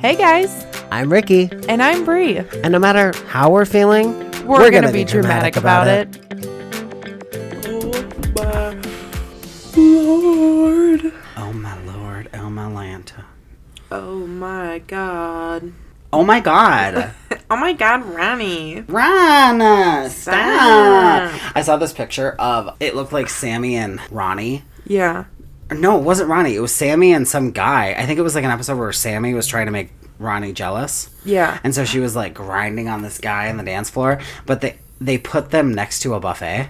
Hey guys, I'm Ricky, and I'm Bree. and no matter how we're feeling, We're gonna be dramatic about it. Oh my Lord. Oh my Lord. Oh my Lanta. Oh my god. Oh my God. Oh my god, Ronnie. Rana, stop. Stop. I saw this picture of, it looked like Sammy and Ronnie. Yeah. No, it wasn't Ronnie. It was Sammy and some guy. I think it was like an episode where Sammy was trying to make Ronnie jealous. Yeah. And so she was like grinding on this guy on the dance floor. But they put them next to a buffet.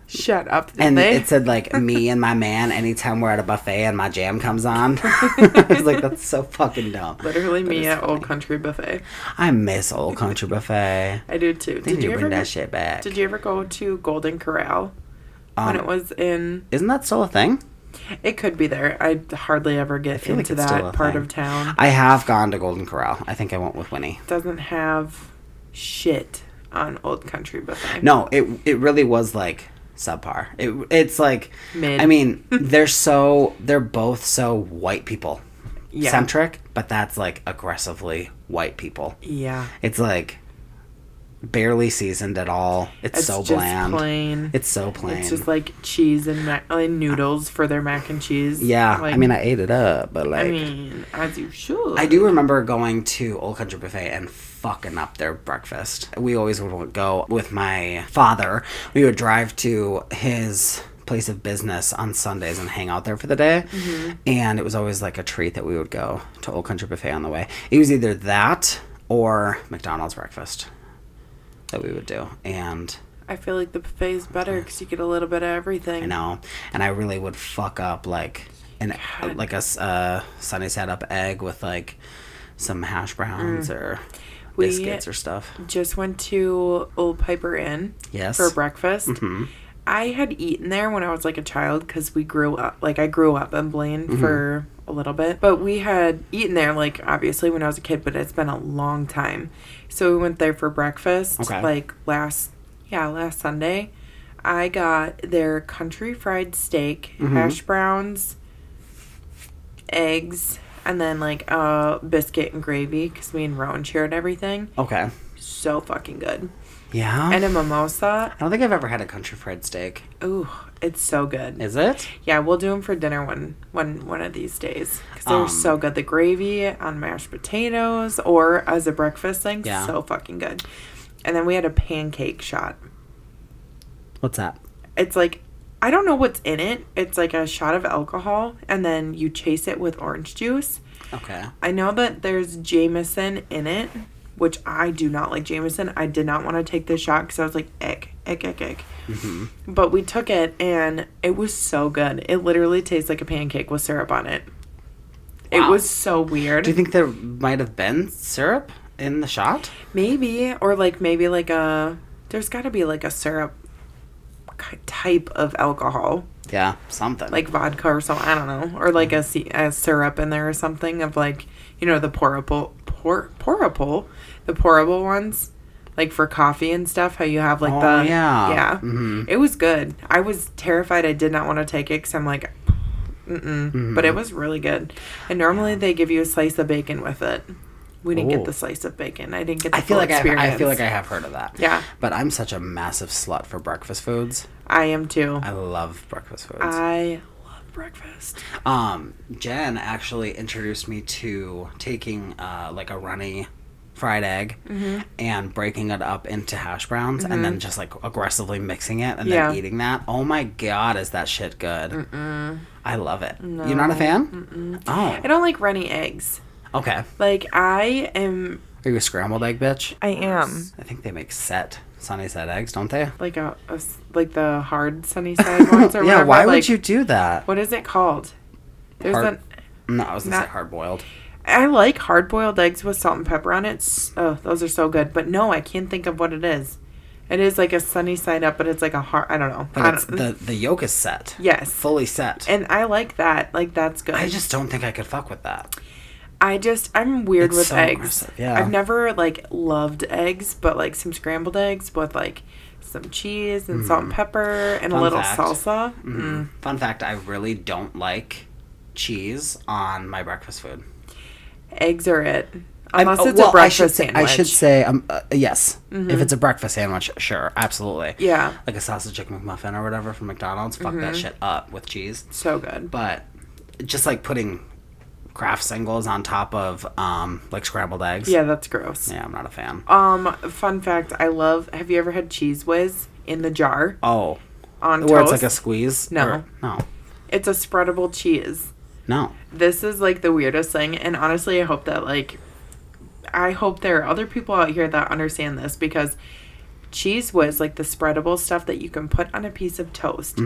Shut up, And they? it said like, me and my man anytime we're at a buffet and my jam comes on. I was like, that's so fucking dumb. Literally But me it's at funny. Old Country Buffet. I miss Old Country Buffet. I do too. They need to bring that shit back. Did you ever go to Golden Corral when it was in... Isn't that still a thing? It could be there. I hardly ever get feel like into it's still that a part thing. of town. I have gone to Golden Corral. I think I went with Winnie. Doesn't have shit on Old Country Buffet. No, it really was like subpar. It's like, Mid. I mean, they're both so white people centric, but that's like aggressively white people. Yeah. It's like barely seasoned at all. It's so just bland. Plain. It's so plain. It's just like cheese and noodles for their mac and cheese. Yeah, Like, I mean, I ate it up, but like, I mean, as you should. I do remember going to Old Country Buffet and fucking up their breakfast. We always would go with my father. We would drive to his place of business on Sundays and hang out there for the day. Mm-hmm. And it was always like a treat that we would go to Old Country Buffet on the way. It was either that or McDonald's breakfast that we would do. And I feel like the buffet is better because you get a little bit of everything. I know. And I really would fuck up like a sunny side up egg with like some hash browns or biscuits or stuff. Just went to Old Piper Inn for breakfast. Mm-hmm. I had eaten there when I was like a child because we grew up. Like I grew up in Blaine for a little bit, but we had eaten there like obviously when I was a kid. But it's been a long time, so we went there for breakfast. Okay. Like last Sunday, I got their country fried steak, hash browns, eggs, and then like a biscuit and gravy because me and Rowan shared everything. Okay. So fucking good. Yeah. And a mimosa. I don't think I've ever had a country fried steak. Ooh, it's so good. Is it? Yeah, we'll do them for dinner one of these days because they're so good. The gravy on mashed potatoes or as a breakfast thing, so fucking good. And then we had a pancake shot. What's that? It's like, I don't know what's in it. It's like a shot of alcohol, and then you chase it with orange juice. Okay. I know that there's Jameson in it, which I do not like Jameson. I did not want to take this shot because I was like, ick. Mm-hmm. But we took it, and it was so good. It literally tastes like a pancake with syrup on it. Wow. It was so weird. Do you think there might have been syrup in the shot? Maybe. Or maybe there's got to be like a syrup type of alcohol. Yeah, something. Like vodka or something. I don't know. Or like a syrup in there or something of like, you know, the pourable ones. Like for coffee and stuff, how you have like yeah. Mm-hmm. It was good. I was terrified. I did not want to take it because I'm like, but it was really good. And normally they give you a slice of bacon with it. We didn't get the slice of bacon. I didn't get the full experience. I feel like I have heard of that. Yeah. But I'm such a massive slut for breakfast foods. I am too. I love breakfast foods. I love breakfast. Jen actually introduced me to taking like a runny fried egg and breaking it up into hash browns and then just like aggressively mixing it and then eating that. Oh my God, is that shit good? I love it. No. You're not a fan? Oh. I don't like runny eggs. Okay. Like I am. Are you a scrambled egg bitch? I am. I think they make sunny side eggs, don't they? Like like the hard sunny side ones or whatever. Yeah, why would you do that? What is it called? No, I was gonna say hard boiled. I like hard-boiled eggs with salt and pepper on it. Oh, those are so good. But no, I can't think of what it is. It is like a sunny side up, but it's like a hard... I don't know. But the yolk is set. Yes. Fully set. And I like that. Like, that's good. I just don't think I could fuck with that. I'm weird with so eggs. Aggressive. Yeah. I've never, loved eggs, but, some scrambled eggs with, some cheese and salt and pepper and a little salsa. Fun fact, I really don't like cheese on my breakfast food. Eggs are it. Unless it's a breakfast sandwich. I should say, yes. Mm-hmm. If it's a breakfast sandwich, sure, absolutely. Yeah. Like a sausage McMuffin or whatever from McDonald's. Fuck that shit up with cheese. So good. But just like putting Kraft singles on top of like scrambled eggs. Yeah, that's gross. Yeah, I'm not a fan. Fun fact, have you ever had Cheese Whiz in the jar? Oh. On where toast? It's like a squeeze? No. No. It's a spreadable cheese. No. This is like the weirdest thing, and honestly, I hope there are other people out here that understand this, because Cheese Whiz, like the spreadable stuff that you can put on a piece of toast,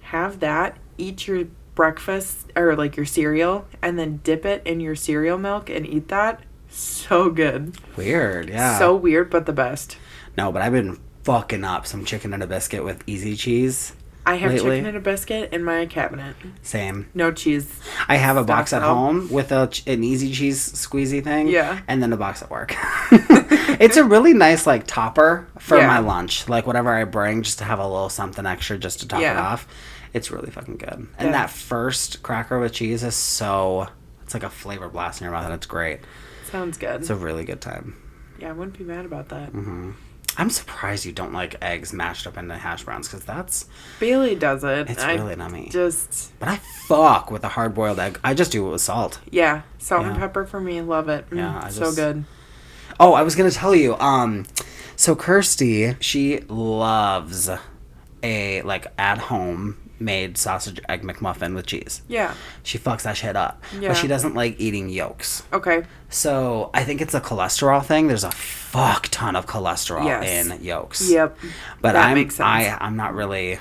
have that, eat your breakfast or like your cereal, and then dip it in your cereal milk and eat that. So good. Weird, yeah. So weird, but the best. No, but I've been fucking up some chicken and a biscuit with easy cheese. I have lately. chicken and a biscuit in my cabinet. Same. No cheese. I have a box at home with an easy cheese squeezy thing. Yeah. And then a box at work. It's a really nice like topper for my lunch. Like whatever I bring, just to have a little something extra just to top it off. It's really fucking good. And that first cracker with cheese is it's like a flavor blast in your mouth, and it's great. Sounds good. It's a really good time. Yeah, I wouldn't be mad about that. Mm-hmm. I'm surprised you don't like eggs mashed up into hash browns, because that's... Bailey does it. It's really nummy. But I fuck with a hard-boiled egg. I just do it with salt. Yeah. Salt and pepper for me. Love it. Yeah. So good. Oh, I was going to tell you. So Kirsty, she loves a, like, at-home made sausage egg McMuffin with cheese. Yeah. She fucks that shit up. Yeah. But she doesn't like eating yolks. Okay. So I think it's a cholesterol thing. There's a fuck ton of cholesterol in yolks. Yep. But that makes sense. I'm not really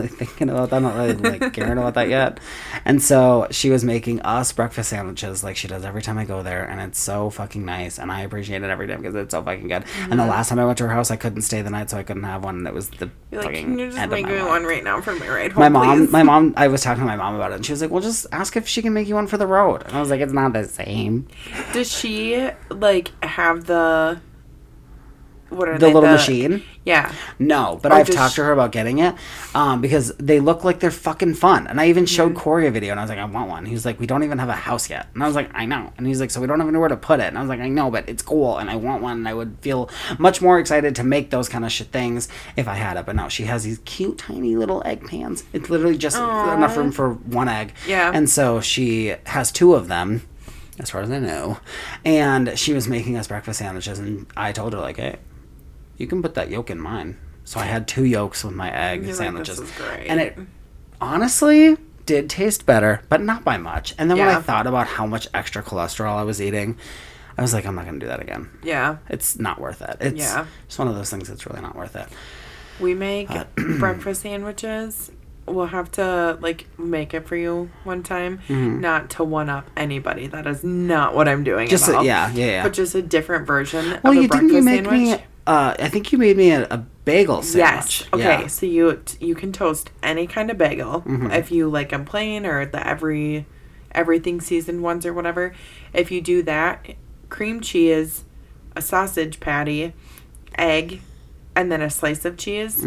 thinking about that. I'm not really like caring about that yet. And so she was making us breakfast sandwiches like she does every time I go there, and it's so fucking nice, and I appreciate it every day because it's so fucking good. Mm-hmm. And the last time I went to her house, I couldn't stay the night, so I couldn't have one, and it was the fucking can you just end make of my me life. one right now for my ride home, my mom, I was talking to my mom about it, and she was like, well, just ask if she can make you one for the road. And I was like, it's not the same. Does she like have the... What are the little machine? Yeah. No, but I've talked to her about getting it because they look like they're fucking fun. And I even showed Corey a video, and I was like, I want one. He was like, we don't even have a house yet. And I was like, I know. And he's like, so we don't even know where to put it. And I was like, I know, but it's cool, and I want one, and I would feel much more excited to make those kind of things if I had it. But no, she has these cute, tiny little egg pans. It's literally just enough room for one egg. Yeah. And so she has two of them, as far as I know. And she was making us breakfast sandwiches, and I told her, like, hey, you can put that yolk in mine. So I had 2 yolks with my egg sandwiches. Like, this is great. And it honestly did taste better, but not by much. And then when I thought about how much extra cholesterol I was eating, I was like, I'm not going to do that again. Yeah. It's not worth it. It's just one of those things that's really not worth it. We make breakfast sandwiches. We'll have to, like, make it for you one time. Mm-hmm. Not to one-up anybody. That is not what I'm doing just at all. Yeah. But just a different version of a breakfast sandwich. I think you made me a bagel sandwich. Yes. Okay, so you can toast any kind of bagel. If you like them plain or the everything seasoned ones or whatever. If you do that, cream cheese, a sausage patty, egg, and then a slice of cheese.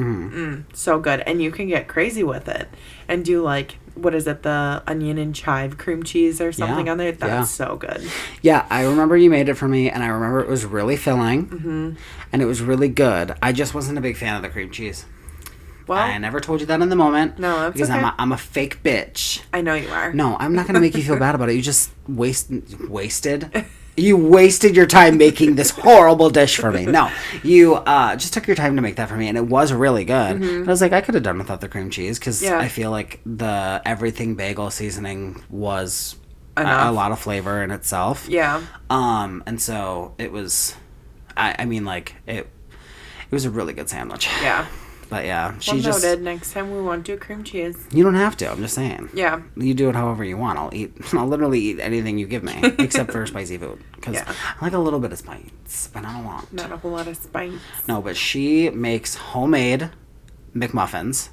So good. And you can get crazy with it and do like, what is it, the onion and chive cream cheese or something on there. That's so good. Yeah, I remember you made it for me, and I remember it was really filling, and it was really good. I just wasn't a big fan of the cream cheese. Well, I never told you that in the moment. No, that's because okay. I'm a fake bitch. I know you are. No, I'm not going to make you feel bad about it. You just wasted... You wasted your time making this horrible dish for me. No, you just took your time to make that for me, and it was really good. I was like, I could have done without the cream cheese, because I feel like the everything bagel seasoning was a lot of flavor in itself. Yeah. And so it was, I mean, like, it was a really good sandwich. Yeah. But yeah, she just noted. Next time we won't do cream cheese. You don't have to. I'm just saying. Yeah. You do it however you want. I'll literally eat anything you give me, except for spicy food, because I like a little bit of spice, but not a lot. Not a whole lot of spice. No, but she makes homemade McMuffins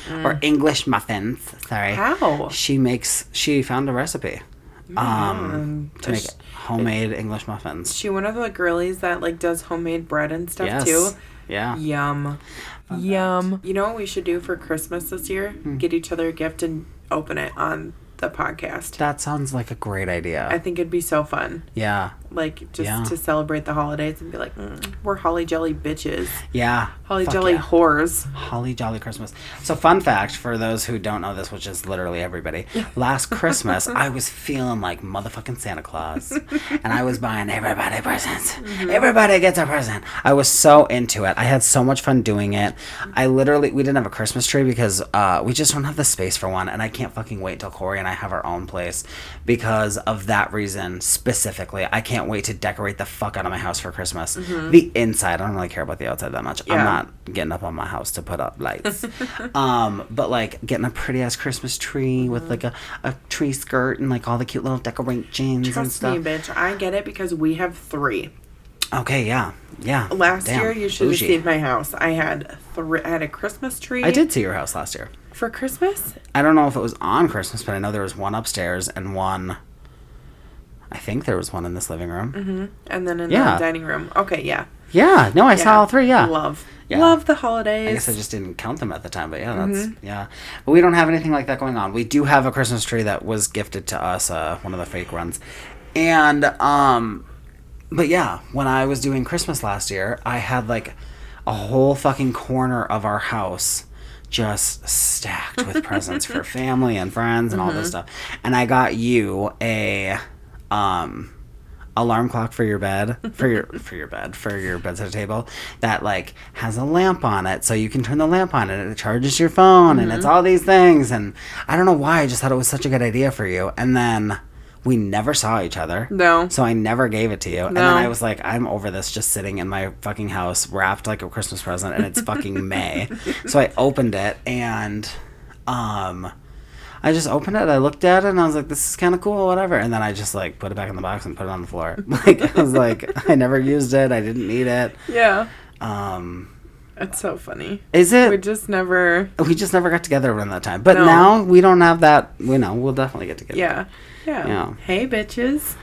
or English muffins. Sorry. How? She found a recipe. To make homemade English muffins. Is she one of the girlies that like does homemade bread and stuff too? Yeah. Yum. Yum. You know what we should do for Christmas this year? Get each other a gift and open it on the podcast. That sounds like a great idea. I think it'd be so fun. Yeah. Like, just to celebrate the holidays and be like, we're holly jolly bitches. Yeah. Holly jolly whores. Holly jolly Christmas. So, fun fact for those who don't know this, which is literally everybody, last Christmas, I was feeling like motherfucking Santa Claus. And I was buying everybody presents. Everybody gets a present. I was so into it. I had so much fun doing it. We didn't have a Christmas tree because we just don't have the space for one. And I can't fucking wait till Corey and I have our own place because of that reason specifically. I can't wait to decorate the fuck out of my house for Christmas. The inside, I don't really care about the outside that much. I'm not getting up on my house to put up lights. But like getting a pretty ass Christmas tree with like a tree skirt and like all the cute little decorations and stuff. Trust me, bitch. I get it because we have 3. Okay, yeah. Last year, you should have seen my house. I had a Christmas tree. I did see your house last year. For Christmas? I don't know if it was on Christmas, but I know there was one upstairs and one... I think there was one in this living room. And then in the dining room. Okay, yeah. Yeah, no, I saw all 3, yeah. Love the holidays. I guess I just didn't count them at the time, but yeah. But we don't have anything like that going on. We do have a Christmas tree that was gifted to us, one of the fake ones. And, but yeah, when I was doing Christmas last year, I had like a whole fucking corner of our house just stacked with presents for family and friends and all this stuff. And I got you a alarm clock for your bed, for your bedside table that like has a lamp on it, so you can turn the lamp on and it charges your phone and it's all these things. And I don't know why, I just thought it was such a good idea for you. And then we never saw each other. No. So I never gave it to you. No. And then I was like, I'm over this just sitting in my fucking house wrapped like a Christmas present and it's fucking May. So I opened it and I just opened it, I looked at it and I was like, this is kind of cool, whatever. And then I just like put it back in the box and put it on the floor. Like, I was like, I never used it. I didn't need it. Yeah. It's so funny. Is it? We just never got together around that time. But now we don't have that. We'll definitely get together. Yeah. Hey, bitches.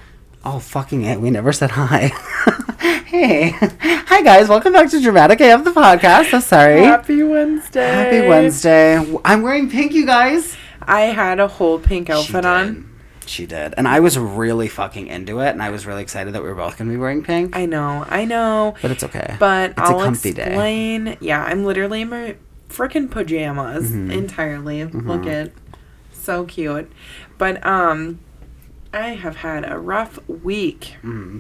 Oh, fucking it. We never said hi. Hey. Hi, guys. Welcome back to Dramatic AF, the podcast. I'm sorry. Happy Wednesday. I'm wearing pink, you guys. I had a whole pink outfit on. She did. And I was really fucking into it. And I was really excited that we were both going to be wearing pink. I know. But it's okay. But it's a comfy explain. Day. Yeah, I'm literally in my freaking pajamas entirely. Look at. So cute. But, I have had a rough week.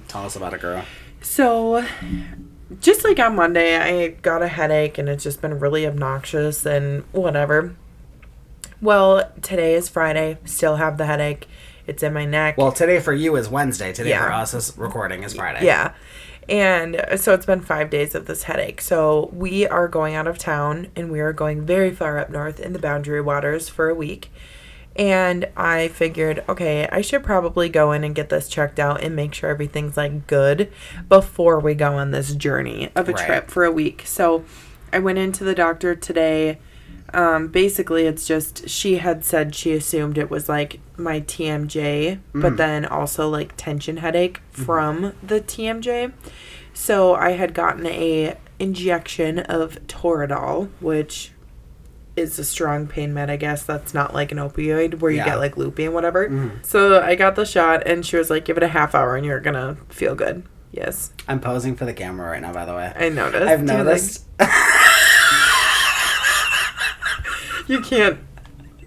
Tell us about it, girl. So, just like on Monday, I got a headache and it's just been really obnoxious and whatever. Well, today is Friday. Still have the headache. It's in my neck. Well, today for you is Wednesday. Today for us is recording is Friday. Yeah. And so it's been 5 days of this headache. So we are going out of town and we are going very far up north in the Boundary Waters for a week. And I figured, okay, I should probably go in and get this checked out and make sure everything's like good before we go on this journey of a trip for a week. So I went into the doctor today. Basically it's just, she had said she assumed it was like my TMJ, but then also like tension headache from the TMJ. So I had gotten a injection of Toradol, which is a strong pain med, I guess. That's not like an opioid where you get like loopy and whatever. So I got the shot and she was like, give it a half hour and you're gonna feel good. Yes. I'm posing for the camera right now, by the way. I noticed. I've noticed. You can't.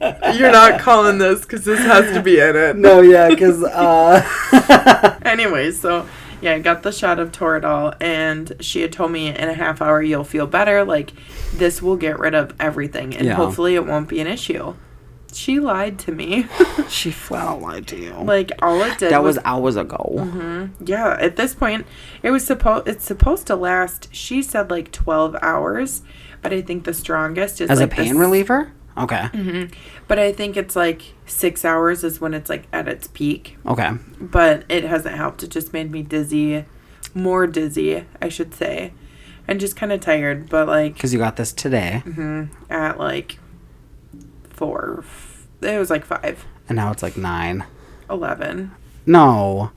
You're not calling this because this has to be in it. No, yeah, because Anyway, so yeah, I got the shot of Toradol and she had told me in a half hour you'll feel better. Like, this will get rid of everything and hopefully it won't be an issue. She lied to me. She flat out lied to you. Like, all it did that was hours ago. Yeah, at this point, it's supposed to last, she said like 12 hours, but I think the strongest is as like a pain reliever? Okay. But I think it's like 6 hours is when it's like at its peak. Okay. But it hasn't helped. It just made me dizzy. More dizzy, I should say. And just kind of tired, but like... Because you got this today. At like 4. It was like 5. And now it's like 9. 11. No.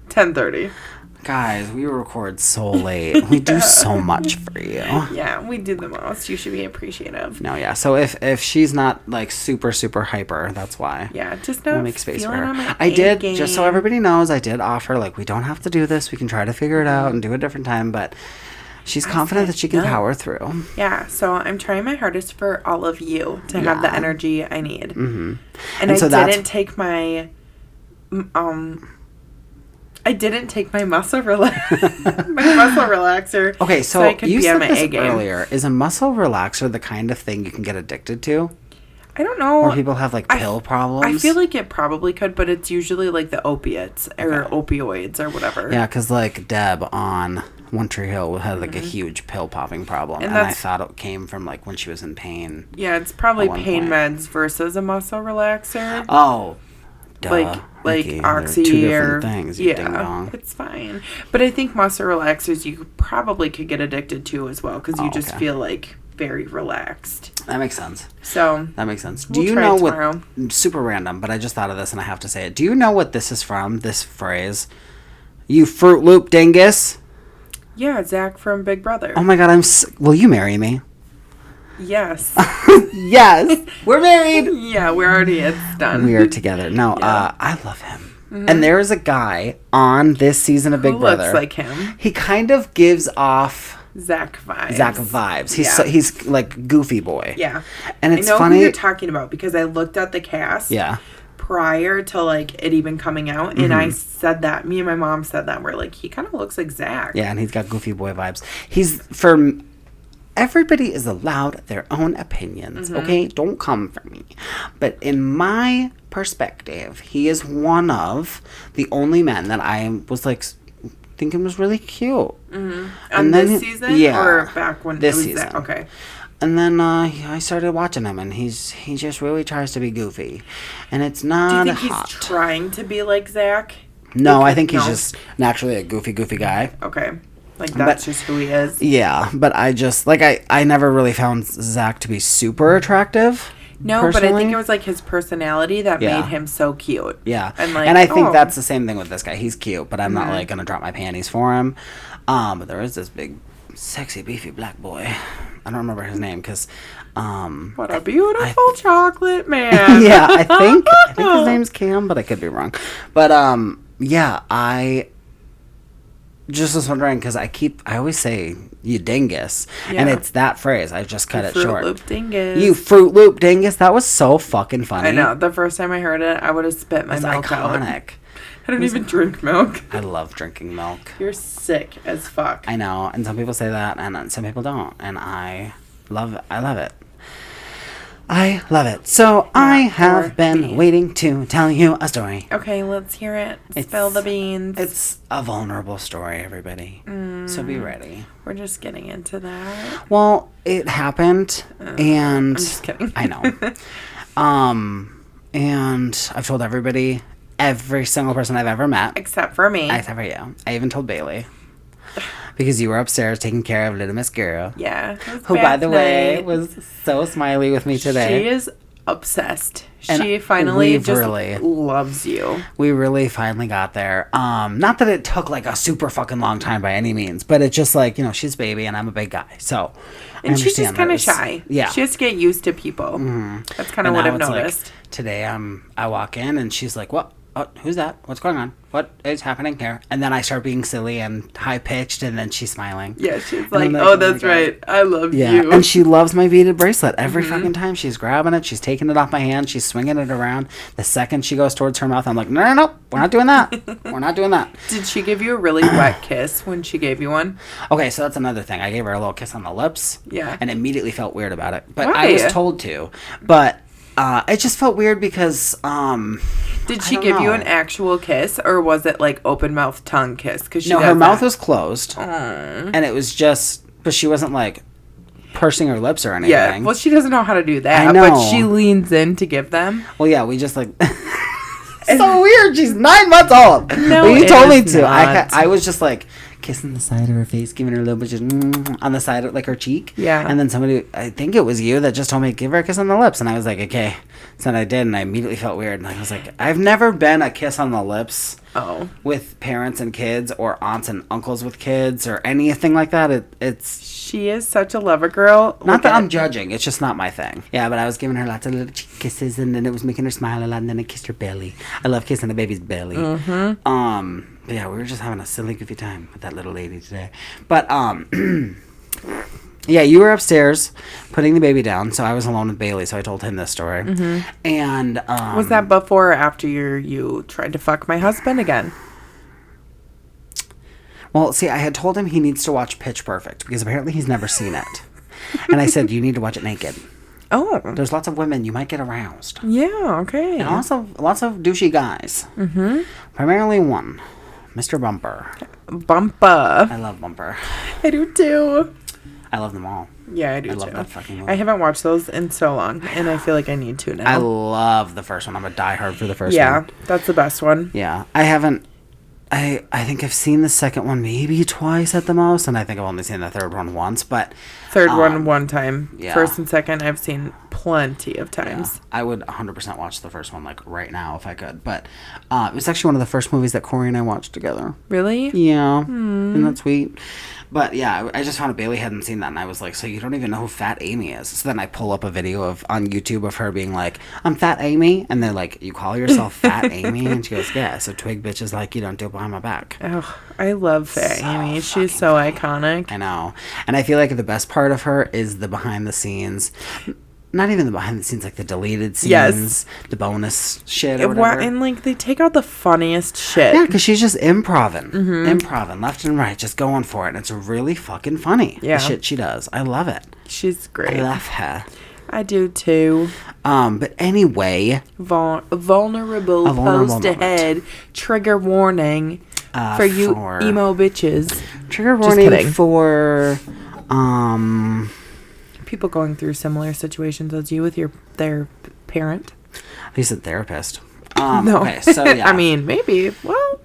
10:30. Guys, we record so late. We do so much for you. Yeah, we do the most. You should be appreciative. No, yeah. So if she's not like super hyper, that's why. Yeah, just not make space for feeling her. on my I did, game. just so everybody knows, I did offer, like, we don't have to do this. We can try to figure it out and do a different time, but she's confident that she can power through. Yeah, so I'm trying my hardest for all of you to have the energy I need. Mm-hmm. And so I didn't take my muscle relaxer. Okay, so I could you be said on my this A game. earlier. Is a muscle relaxer the kind of thing you can get addicted to? I don't know. Or people have, like, pill problems? I feel like it probably could, but it's usually, like, the opiates or opioids or whatever. Yeah, because, like, Deb on One Tree Hill had, like, a huge pill-popping problem. And I thought it came from, like, when she was in pain. Yeah, it's probably pain meds versus a muscle relaxer. Oh, duh. Like Ricky, Oxy two or different things. Yeah, it's fine. But I think muscle relaxers you probably could get addicted to as well because you just feel like very relaxed. That makes sense. So that makes sense. We'll Do you know tomorrow. what? Super random, but I just thought of this and I have to say it. Do you know what this is from? This phrase, "You Fruit Loop dingus." Yeah, Zach from Big Brother. Oh my God, will you marry me? Yes. Yes. We're married. Yeah, it's done. We are together. No, I love him. Mm-hmm. And there is a guy on this season of Big Brother. Looks like him. He kind of gives off Zach vibes. He's like goofy boy. Yeah. And it's funny. I know funny. who you're talking about because I looked at the cast. Yeah. Prior to like it even coming out, and I said that. Me and my mom said that. We're like, he kind of looks like Zach. Yeah, and he's got goofy boy vibes. Everybody is allowed their own opinions, okay? Don't come for me. But in my perspective, he is one of the only men that I was like thinking was really cute. Mm-hmm. And then this season, or back when this it was season? That? Okay. And then I started watching him, and he just really tries to be goofy, and it's not. Do you think he's trying to be like Zach? No, I think he's just naturally a goofy guy. Okay. Like, that's just who he is? Yeah, but I just, like, I never really found Zach to be super attractive. No, personally. But I think it was, like, his personality that made him so cute. Yeah. And I think that's the same thing with this guy. He's cute, but I'm not, like, going to drop my panties for him. But there is this big, sexy, beefy black boy. I don't remember his name, because... what a beautiful chocolate man. Yeah, I think his name's Cam, but I could be wrong. But, yeah, I... just was wondering because I always say you dingus, and it's that phrase. I just cut it short. Fruit Loop dingus. You Fruit Loop dingus. That was so fucking funny. I know. The first time I heard it, I would have spit my milk iconic. out. I don't even drink milk. I love drinking milk. You're sick as fuck. I know, and some people say that, and some people don't, and I love it. I love it. I love it. So I have been waiting to tell you a story. Okay, let's hear it. Spill the beans. It's a vulnerable story, everybody. So be ready. We're just getting into that. Well, it happened, and... I'm just kidding. I know. And I've told everybody, every single person I've ever met. Except for me. Except for you. I even told Bailey. Because you were upstairs taking care of little Miss Girl. Yeah. Who, by the way, was so smiley with me today. She is obsessed. She finally just loves you. We really finally got there. Not that it took like a super fucking long time by any means, but it's just like, she's a baby and I'm a big guy. So, and she's just kind of shy. Yeah. She has to get used to people. Mm-hmm. That's kind of what I've noticed. Like, today, I walk in and she's like, "What? Oh, who's that? What's going on? What is happening here?" And then I start being silly and high-pitched, and then she's smiling. Yeah, she's like, "Oh, that's right. I love you." And she loves my beaded bracelet. Every fucking time she's grabbing it, she's taking it off my hand, she's swinging it around. The second she goes towards her mouth, I'm like, no, we're not doing that. We're not doing that. Did she give you a really wet kiss when she gave you one? Okay, so that's another thing. I gave her a little kiss on the lips. Yeah. And immediately felt weird about it. But Why? I was told to. But... it just felt weird because, Did she give you an actual kiss, or was it like open mouth tongue kiss? No, her mouth was closed. And it was just, but she wasn't like pursing her lips or anything. Yeah, well, she doesn't know how to do that. I know. But she leans in to give them. Well, yeah, we just like... so weird. She's 9 months old. No, but you told me to. Not. I was just like kissing the side of her face, giving her a little bit of on the side of like her cheek. Yeah. And then somebody, I think it was you, that just told me, give her a kiss on the lips. And I was like, okay. So then I did, and I immediately felt weird. And I was like, I've never been a kiss on the lips with parents and kids, or aunts and uncles with kids, or anything like that. It's She is such a lover girl. not that I'm judging. It's just not my thing. Yeah, but I was giving her lots of little cheek kisses, and then it was making her smile a lot, and then I kissed her belly. I love kissing the baby's belly. But yeah, we were just having a silly, goofy time with that little lady today. But, yeah, you were upstairs putting the baby down, so I was alone with Bailey, so I told him this story. And, was that before or after you tried to fuck my husband again? Well, see, I had told him he needs to watch Pitch Perfect, because apparently he's never seen it. And I said, you need to watch it naked. Oh. There's lots of women. You might get aroused. Yeah, okay. And also lots of douchey guys. Primarily one. Mr. Bumper. Bumper. I love Bumper. I do too. I love them all. Yeah, I do too. I love that fucking movie. I haven't watched those in so long, and I feel like I need to now. I love the first one. I'm a diehard for the first one. Yeah, that's the best one. Yeah. I haven't... I think I've seen the second one maybe twice at the most, and I think I've only seen the third one once, but... Third one time. Yeah. First and second, I've seen plenty of times. Yeah. I would 100% watch the first one, like, right now if I could. But it was actually one of the first movies that Corey and I watched together. Really? Yeah. Isn't that sweet? But, yeah, I just found out Bailey hadn't seen that, and I was like, so you don't even know who Fat Amy is? So then I pull up a video on YouTube of her being like, I'm Fat Amy? And they're like, you call yourself Fat Amy? And she goes, yeah, so twig bitch is like, you don't do it behind my back. Oh, I love Fat Amy. She's so iconic. I know. And I feel like the best part of her is the behind the scenes. Not even the behind the scenes, like the deleted scenes, the bonus shit or whatever. And like they take out the funniest shit. Yeah, because she's just improving left and right, just going for it. And it's really fucking funny. Yeah. The shit she does. I love it. She's great. I love her. I do too. But anyway. Vulnerable post ahead. Trigger warning for you emo bitches. Trigger warning for people going through similar situations as you with their parent. You said therapist. No. Okay, so yeah. I mean, maybe. Well.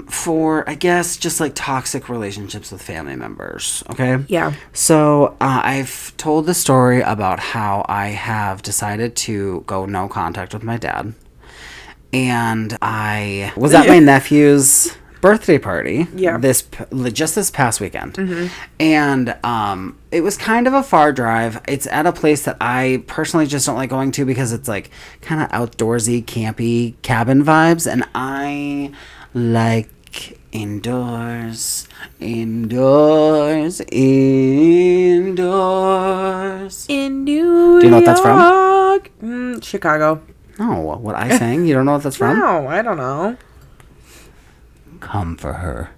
For, I guess, just like toxic relationships with family members. Okay? Yeah. So I've told the story about how I have decided to go no contact with my dad. And I was at my nephew's birthday party just this past weekend. And it was kind of a far drive. It's at a place that I personally just don't like going to because it's like kind of outdoorsy, campy cabin vibes, and I like indoors. In New Do you know what that's from? Chicago. No, what I sang? You don't know what that's from? No, I don't know. Come for her,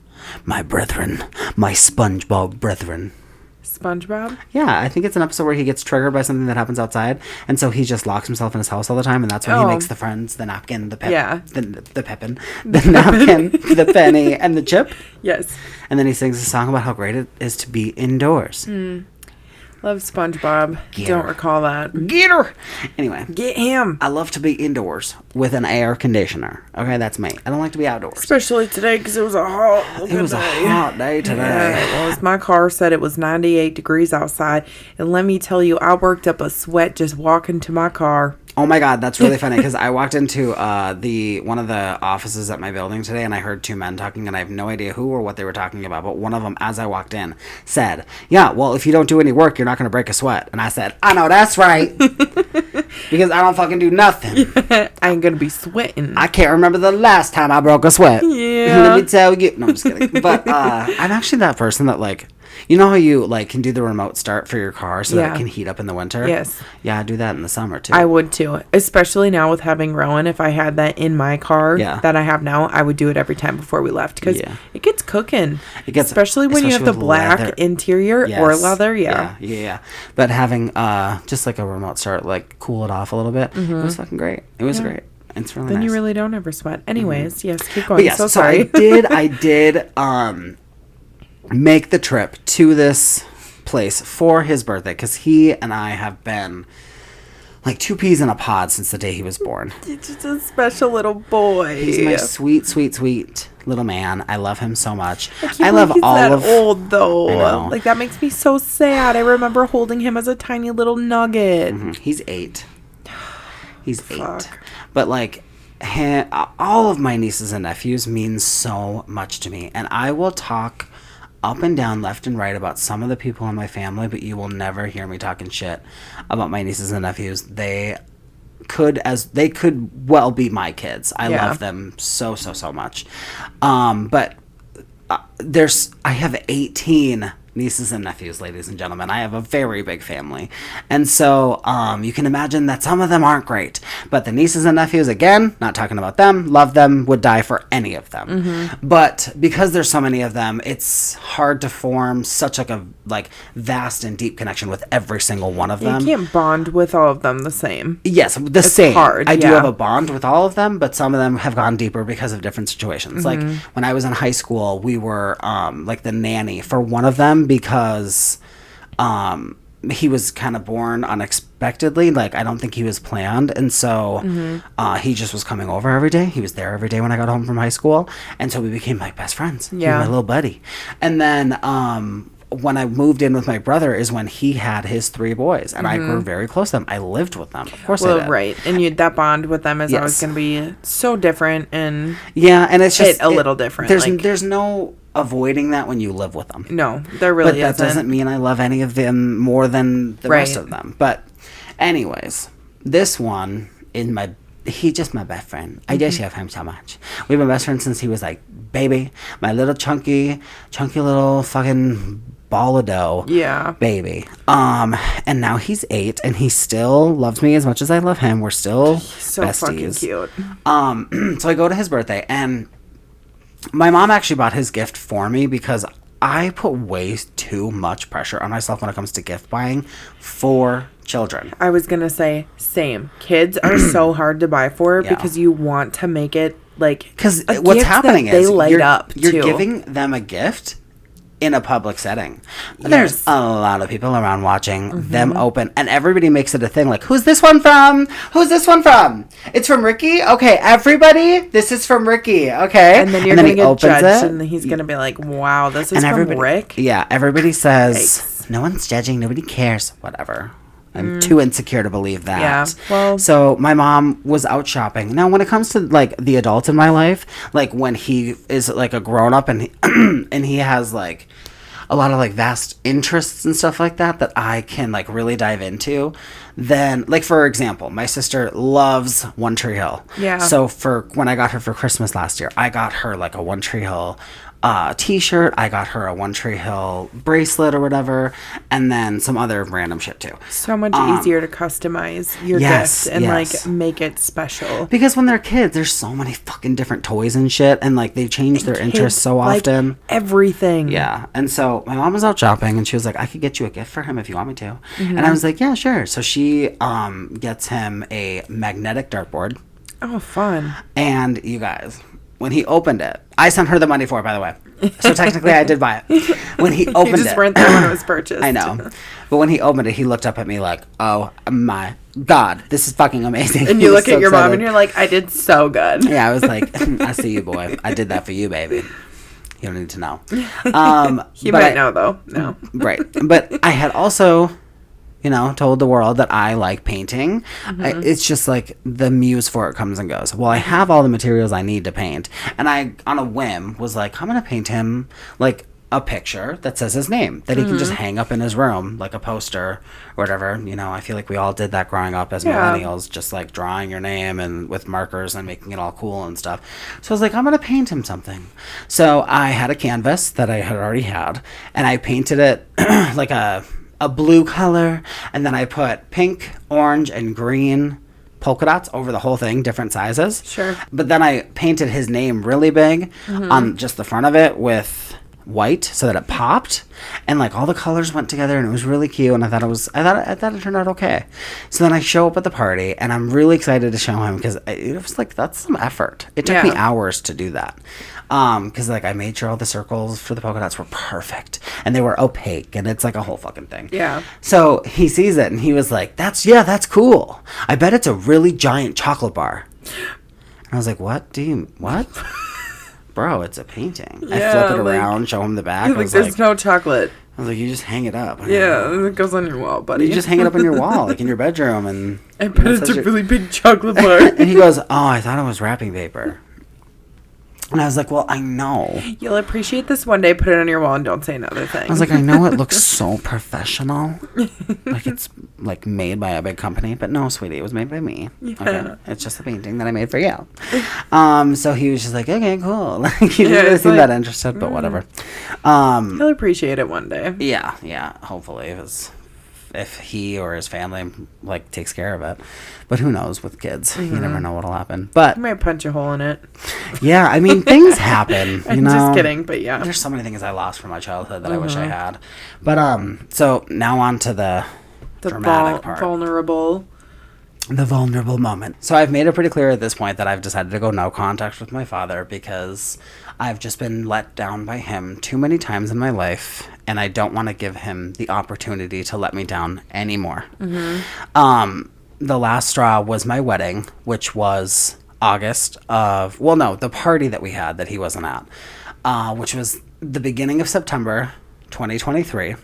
my brethren, my SpongeBob brethren. SpongeBob? Yeah, I think it's an episode where he gets triggered by something that happens outside, and so he just locks himself in his house all the time, and that's when he makes the friends, the napkin, the napkin, the penny, and the chip. Yes. And then he sings a song about how great it is to be indoors. Love SpongeBob. Don't recall that. Get her! Anyway. Get him. I love to be indoors with an air conditioner. Okay, that's me. I don't like to be outdoors. Especially today because it was a hot day today. Yeah, well, my car said it was 98 degrees outside. And let me tell you, I worked up a sweat just walking to my car. Oh my God, that's really funny because I walked into one of the offices at my building today and I heard two men talking and I have no idea who or what they were talking about, but one of them, as I walked in, said, yeah, well, if you don't do any work, you're not going to break a sweat. And I said, I know that's right. Because I don't fucking do nothing. I ain't going to be sweating. I can't remember the last time I broke a sweat. Yeah. Let me tell you. No, I'm just kidding. But I'm actually that person that like, you know how you like can do the remote start for your car so that it can heat up in the winter? Yes. Yeah, I do that in the summer too. I would too. Especially now with having Rowan. If I had that in my car that I have now, I would do it every time before we left because it gets cooking. Especially when you have the black leather interior or leather. Yeah. But having just like a remote start, like cool it off a little bit, it was fucking great. It was great. It's really nice. Then you really don't ever sweat. Anyways, yes, keep going. But yes, so sorry. I did make the trip to this place for his birthday because he and I have been like 2 peas in a pod since the day he was born. He's just a special little boy. He's my sweet, sweet, sweet little man. I love him so much. I love he's all that of old though. I know. Like that makes me so sad. I remember holding him as a tiny little nugget. Mm-hmm. He's 8. He's Fuck. 8. But like all of my nieces and nephews mean so much to me, and I will talk up and down, left and right about some of the people in my family, but you will never hear me talking shit about my nieces and nephews. They could well be my kids. I love them so much. But I have 18 nieces and nephews, ladies and gentlemen. I have a very big family. And so you can imagine that some of them aren't great. But the nieces and nephews, again, not talking about them, love them, would die for any of them. Mm-hmm. But because there's so many of them, it's hard to form such like a vast and deep connection with every single one of them. You can't bond with all of them the same. Yes, it's same. Hard, I do have a bond with all of them, but some of them have gone deeper because of different situations. Mm-hmm. Like when I was in high school, we were like the nanny for one of them because he was kind of born unexpectedly. Like I don't think he was planned, and so he just was coming over every day. He was there every day when I got home from high school, and so we became like best friends. Yeah, he was my little buddy. And then when I moved in with my brother is when he had his 3 boys, and I grew very close to them. I lived with them, of course. I did. Right, and that bond with them is always going to be so different, and and it's just a little different. There's no avoiding that when you live with them. No, there really isn't. But that doesn't mean I love any of them more than the rest of them. But anyways, this one he's just my best friend. I just love him so much. We've been best friends since he was like baby, my little chunky little fucking ball of dough. Yeah. Baby. And now he's 8 and he still loves me as much as I love him. We're still so besties. Fucking cute. So I go to his birthday, and my mom actually bought his gift for me because I put way too much pressure on myself when it comes to gift buying for children. I was gonna say same. Kids are so hard to buy for because you want to make it like, because what's happening is they light up. You're giving them a gift in a public setting. Yes. There's a lot of people around watching them open, and everybody makes it a thing. Like, who's this one from? Who's this one from? It's from Ricky? Okay, everybody, this is from Ricky. Okay. And then you're going to get judged, and he's going to be like, wow, this is from Rick? Yeah, everybody says, no one's judging, nobody cares, whatever. I'm too insecure to believe that. Yeah, well. So my mom was out shopping. Now, when it comes to like the adult in my life, like when he is like a grown up and and he has like a lot of like vast interests and stuff like that I can like really dive into, then like for example, my sister loves One Tree Hill. Yeah. So for when I got her for Christmas last year, I got her like a One Tree Hill t-shirt. I got her a One Tree Hill bracelet or whatever, and then some other random shit too. So much easier to customize your gift and like make it special. Because when they're kids, there's so many fucking different toys and shit, and like they change their interests so often. Like everything. Yeah. And so my mom was out shopping, and she was like, I could get you a gift for him if you want me to. And I was like, yeah, sure. So she gets him a magnetic dartboard. Oh, fun. And you guys, when he opened it, I sent her the money for it, by the way. So technically I did buy it. When he opened it. You just weren't there when it was purchased. I know. But when he opened it, he looked up at me like, oh my God, this is fucking amazing. And you look at your mom and you're like, I did so good. Yeah, I was like, I see you, boy. I did that for you, baby. You don't need to know. He might know, though. No. Right. But I had also, told the world that I like painting. It's just like the muse for it comes and goes. Well, I have all the materials I need to paint. And I, on a whim, was like, I'm going to paint him like a picture that says his name that he can just hang up in his room, like a poster or whatever. I feel like we all did that growing up as millennials, just like drawing your name and with markers and making it all cool and stuff. So I was like, I'm going to paint him something. So I had a canvas that I had already had, and I painted it like a blue color, and then I put pink, orange, and green polka dots over the whole thing, different sizes. Sure. But then I painted his name really big on just the front of it with white so that it popped, and like all the colors went together, and it was really cute, and I thought it turned out okay. So then I show up at the party, and I'm really excited to show him, because it was like, that's some effort. It took me hours to do that, because like I made sure all the circles for the polka dots were perfect, and they were opaque, and it's like a whole fucking thing. Yeah. So he sees it, and he was like, that's cool. I bet it's a really giant chocolate bar. And I was like, what? Bro, it's a painting. I flip it around, show him the back. There's no chocolate. I was like, you just hang it up. Yeah, it goes on your wall, buddy. You just hang it up on your wall, like in your bedroom. And I bet it's a really big chocolate bar. And he goes, oh, I thought it was wrapping paper. And I was like, well, I know. You'll appreciate this one day. Put it on your wall and don't say another thing. I was like, I know it looks so professional. Like it's like made by a big company. But no, sweetie, it was made by me. Yeah. Okay. It's just a painting that I made for you. So he was just like, okay, cool. Like he didn't really seem that interested, but whatever. He'll appreciate it one day. Yeah. Hopefully if he or his family like takes care of it. But who knows with kids? You never know what'll happen. But I might punch a hole in it. Yeah, I mean things happen. I'm just kidding, but yeah. There's so many things I lost from my childhood that I wish I had. But so now on to the dramatic part. The vulnerable moment. So I've made it pretty clear at this point that I've decided to go no contact with my father, because I've just been let down by him too many times in my life, and I don't want to give him the opportunity to let me down anymore. The last straw was my wedding, which was the party that we had that he wasn't at, which was the beginning of September 2023.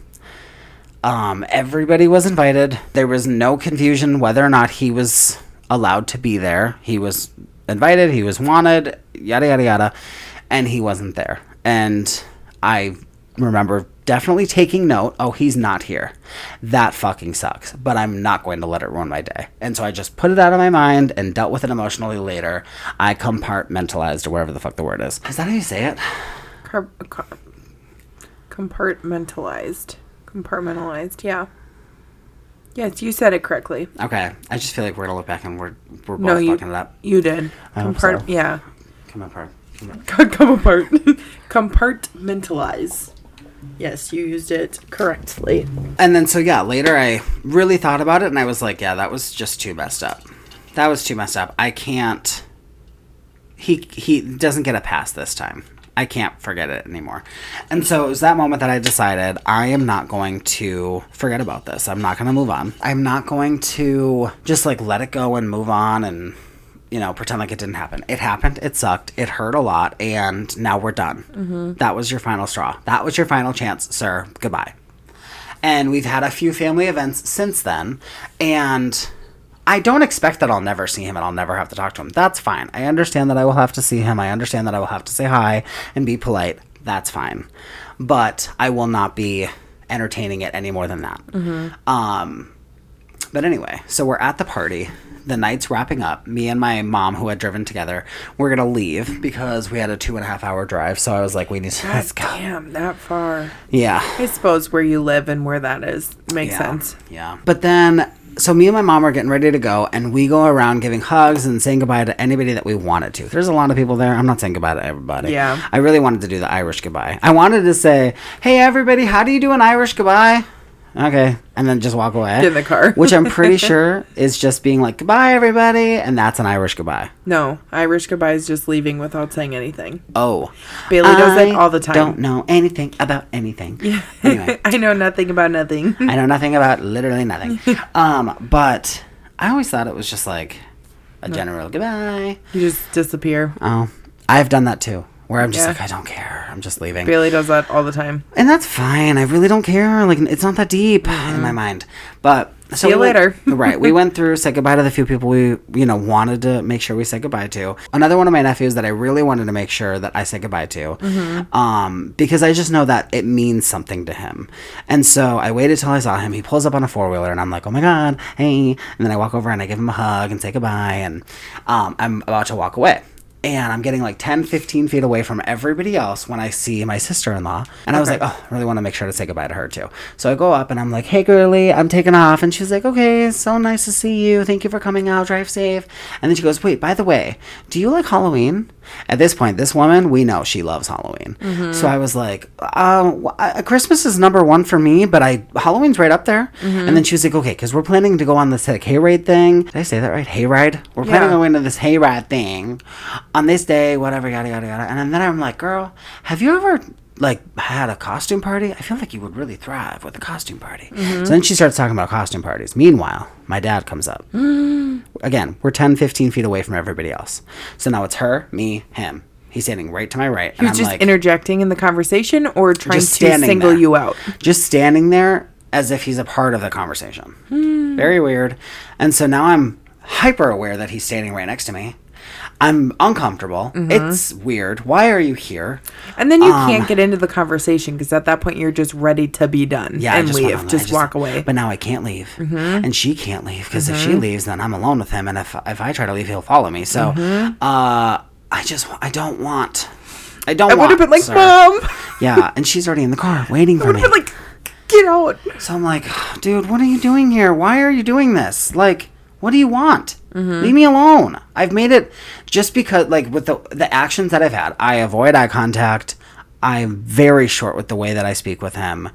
Everybody was invited. There was no confusion whether or not he was allowed to be there. He was invited, he was wanted, yada, yada, yada, and he wasn't there. And I remember definitely taking note, oh, he's not here. That fucking sucks, but I'm not going to let it ruin my day. And so I just put it out of my mind and dealt with it emotionally later. I compartmentalized, or whatever the fuck the word is. Is that how you say it? Compartmentalized, yeah. Yes, you said it correctly. Okay. I just feel like we're going to look back and we're both fucking it up. You did. Yeah. Come apart. Compartmentalize. Yes, you used it correctly. And then, so yeah, later I really thought about it, and I was like, yeah, that was just too messed up. I can't... He doesn't get a pass this time. I can't forget it anymore. And so it was that moment that I decided I am not going to forget about this. I'm not going to move on. I'm not going to just like let it go and move on and, pretend like it didn't happen. It happened. It sucked. It hurt a lot. And now we're done. That was your final straw. That was your final chance, sir. Goodbye. And we've had a few family events since then. And I don't expect that I'll never see him and I'll never have to talk to him. That's fine. I understand that I will have to see him. I understand that I will have to say hi and be polite. That's fine. But I will not be entertaining it any more than that. But anyway, so we're at the party. The night's wrapping up. Me and my mom, who had driven together, we're going to leave because we had a 2.5 hour drive. So I was like, we need to... Let's go. Damn, that far. Yeah. I suppose where you live and where that is makes sense. Yeah. But then... So me and my mom are getting ready to go, and we go around giving hugs and saying goodbye to anybody that we wanted to. There's a lot of people there. I'm not saying goodbye to everybody. Yeah. I really wanted to do the Irish goodbye. I wanted to say, hey, everybody, how do you do an Irish goodbye? Okay. And then just walk away. Get in the car. Which I'm pretty sure is just being like, goodbye, everybody, and that's an Irish goodbye. No. Irish goodbye is just leaving without saying anything. Oh. Bailey does it all the time. I don't know anything about anything. Yeah. Anyway. I know nothing about nothing. I know nothing about literally nothing. But I always thought it was just like a general goodbye. You just disappear. Oh. I've done that too. Where I'm just like, I don't care. I'm just leaving. Bailey does that all the time. And that's fine. I really don't care. Like, it's not that deep in my mind. But... So see you later. Right. We went through, said goodbye to the few people we, wanted to make sure we said goodbye to. Another one of my nephews that I really wanted to make sure that I said goodbye to. Because I just know that it means something to him. And so I waited till I saw him. He pulls up on a 4-wheeler and I'm like, oh my God, hey. And then I walk over and I give him a hug and say goodbye. And I'm about to walk away. And I'm getting like 10, 15 feet away from everybody else when I see my sister-in-law. And I was like, oh, I really want to make sure to say goodbye to her too. So I go up and I'm like, hey, girlie, I'm taking off. And she's like, okay, so nice to see you. Thank you for coming out. Drive safe. And then she goes, wait, by the way, do you like Halloween? At this point, this woman, we know she loves Halloween. So I was like, Christmas is number one for me, but Halloween's right up there. And then she was like, okay, because we're planning to go on this like hayride thing. Did I say that right? Hayride? We're planning on going to this hayride thing on this day, whatever, yada, yada, yada. And then I'm like, girl, have you ever like had a costume party? I feel like you would really thrive with a costume party. So then she starts talking about costume parties. Meanwhile, my dad comes up. Again, we're 10, 15 feet away from everybody else. So now it's her, me, him. He's standing right to my right. He was just like, interjecting in the conversation or trying to single there. You out? Just standing there as if he's a part of the conversation. Very weird. And so now I'm hyper aware that he's standing right next to me. I'm uncomfortable. It's weird. Why are you here? And then you can't get into the conversation because at that point you're just ready to be done and leave. Just walk away. But now I can't leave. And she can't leave because if she leaves, then I'm alone with him. And if I try to leave, he'll follow me. So I don't want. I would have been like, sir. Mom. Yeah. And she's already in the car waiting for me. I would have been like, get out. So I'm like, dude, what are you doing here? Why are you doing this? Like, what do you want? Leave me alone. I've made it just because, like, with the actions that I've had, I avoid eye contact. I'm very short with the way that I speak with him.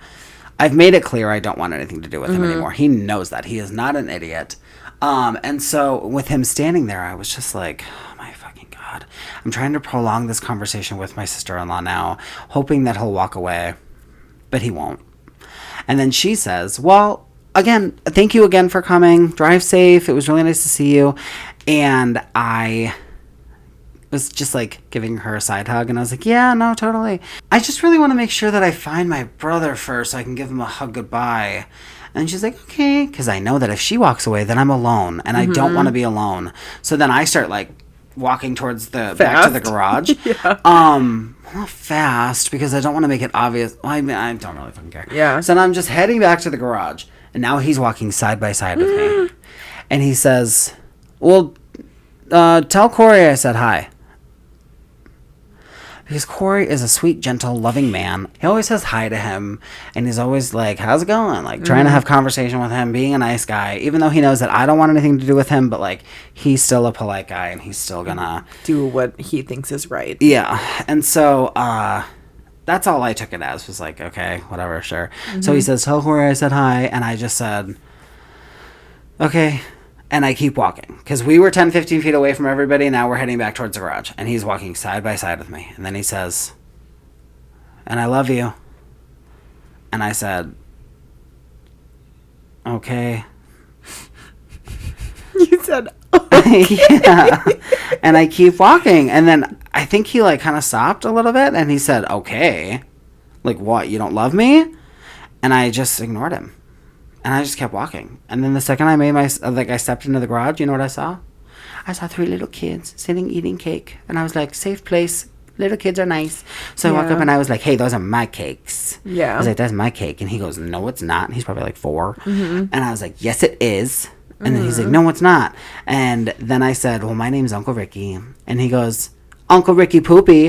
I've made it clear I don't want anything to do with him anymore. He knows that. He is not an idiot. And so with him standing there, I was just like, oh my fucking God. I'm trying to prolong this conversation with my sister-in-law now, hoping that he'll walk away, but he won't. And then she says, well, again, thank you again for coming. Drive safe. It was really nice to see you. And I was just like giving her a side hug. And I was like, yeah, no, totally. I just really want to make sure that I find my brother first so I can give him a hug goodbye. And she's like, okay. Because I know that if she walks away, then I'm alone. And I don't want to be alone. So then I start like walking towards back to the garage. Not fast because I don't want to make it obvious. Well, I mean, I don't really fucking care. Yeah. So then I'm just heading back to the garage. And now he's walking side by side with me. And he says, well, tell Corey I said hi. Because Corey is a sweet, gentle, loving man. He always says hi to him. And he's always like, how's it going? Like, trying to have conversation with him, being a nice guy. Even though he knows that I don't want anything to do with him. But, like, he's still a polite guy. And he's still gonna do what he thinks is right. Yeah. And so, that's all I took it as, was like, okay, whatever, sure. So he says, tell Corey I said hi, and I just said, okay, and I keep walking. Because we were 10, 15 feet away from everybody, now we're heading back towards the garage, and he's walking side by side with me. And then he says, and I love you. And I said, okay. You said, okay. Yeah. And I keep walking, and then I think he like kind of stopped a little bit and he said, okay, like what, you don't love me? And I just ignored him and I just kept walking. And then the second I made I stepped into the garage, you know what I saw? I saw 3 little kids sitting eating cake. And I was like, safe place. Little kids are nice. So I walked up and I was like, hey, those are my cakes. Yeah. I was like, that's my cake. And he goes, no, it's not. And he's probably like 4. And I was like, yes, it is. And then he's like, no, it's not. And then I said, well, my name's Uncle Ricky. And he goes, Uncle Ricky Poopy.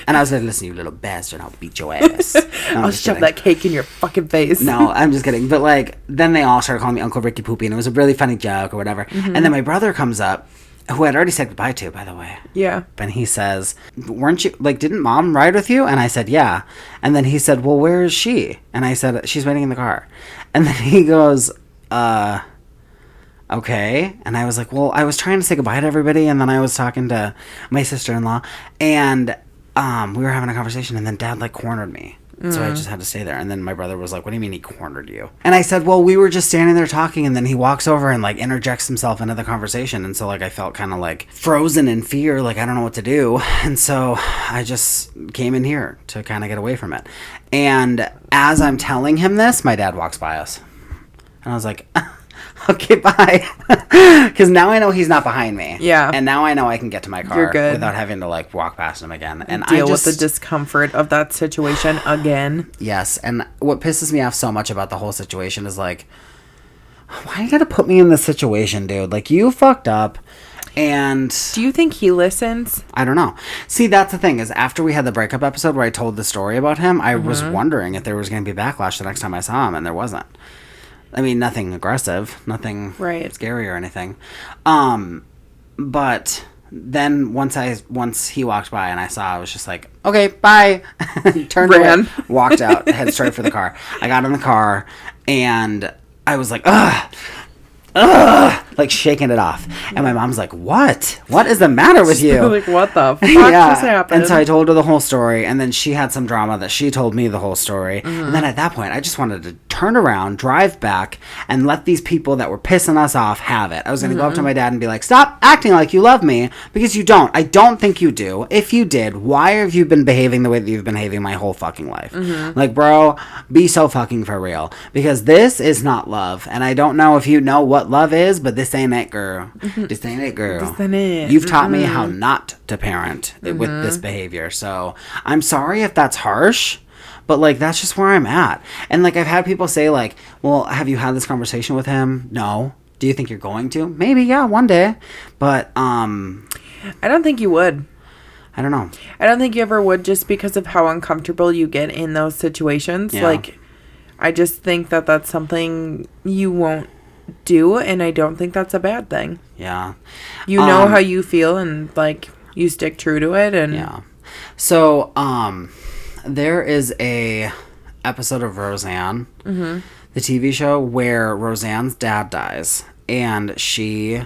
And I was like, listen, you little bastard, I'll beat your ass. No, I'll shove that cake in your fucking face. No, I'm just kidding. But like, then they all started calling me Uncle Ricky Poopy. And it was a really funny joke or whatever. And then my brother comes up, who I'd already said goodbye to, by the way. Yeah. And he says, weren't you, like, didn't Mom ride with you? And I said, yeah. And then he said, well, where is she? And I said, she's waiting in the car. And then he goes, okay. And I was like, well, I was trying to say goodbye to everybody, and then I was talking to my sister-in-law, and we were having a conversation, and then Dad, like, cornered me. So I just had to stay there. And then my brother was like, what do you mean he cornered you? And I said, well, we were just standing there talking, and then he walks over and, like, interjects himself into the conversation. And so, like, I felt kind of, like, frozen in fear, like, I don't know what to do. And so I just came in here to kind of get away from it. And as I'm telling him this, my dad walks by us. And I was like, okay, bye. Because now I know he's not behind me. Yeah. And now I know I can get to my car You're good. without having to, like, walk past him again. And deal with the discomfort of that situation again. Yes. And what pisses me off so much about the whole situation is, like, why you gotta put me in this situation, dude? Like, you fucked up. And do you think he listens? I don't know. See, that's the thing, is after we had the breakup episode where I told the story about him, I was wondering if there was going to be backlash the next time I saw him, and there wasn't. I mean, nothing aggressive, nothing scary or anything. But then once he walked by and I saw, I was just like, okay, bye. Turned Ran. away, walked out, head straight for the car. I got in the car and I was like, ugh, like shaking it off. And my mom's like, what is the matter with you? Like, what the fuck just happened? And so I told her the whole story, and then she had some drama that she told me the whole story. And then at that point, I just wanted to turn around, drive back, and let these people that were pissing us off have it. I was going to go up to my dad and be like, stop acting like you love me, because you don't. I don't think you do. If you did, why have you been behaving the way that you've been behaving my whole fucking life? Like, bro, be so fucking for real. Because this is not love. And I don't know if you know what love is, but this ain't it, girl. This ain't it, girl. This ain't it. You've taught me how not to parent with this behavior. So I'm sorry if that's harsh, but like that's just where I'm at. And like I've had people say like, well, have you had this conversation with him? No. Do you think you're going to? Maybe, yeah, one day. But I don't think you would. I don't know. I don't think you ever would, just because of how uncomfortable you get in those situations. Yeah. Like, I just think that that's something you won't do, and I don't think that's a bad thing. Yeah. You know how you feel, and like you stick true to it. And yeah. So there is a episode of Roseanne, the TV show, where Roseanne's dad dies, and she